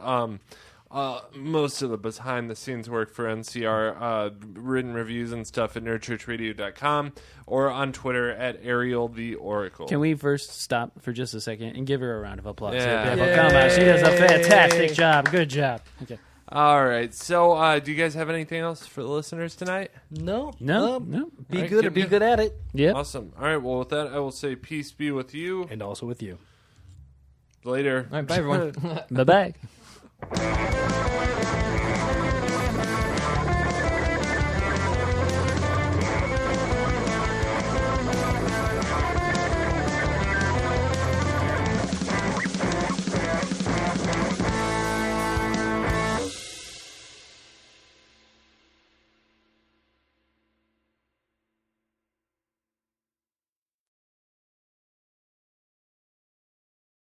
most of the behind-the-scenes work for NCR, written reviews and stuff at nerdchurchradio.com or on Twitter at Ariel the Oracle. Can we first stop for just a second and give her a round of applause? Yeah. Come on, she does a fantastic job. Good job. Okay. All right. So, do you guys have anything else for the listeners tonight? No. Be good at it. Yeah. Awesome. All right. Well, with that, I will say peace be with you. And also with you. Later. All right, bye, everyone. Bye-bye.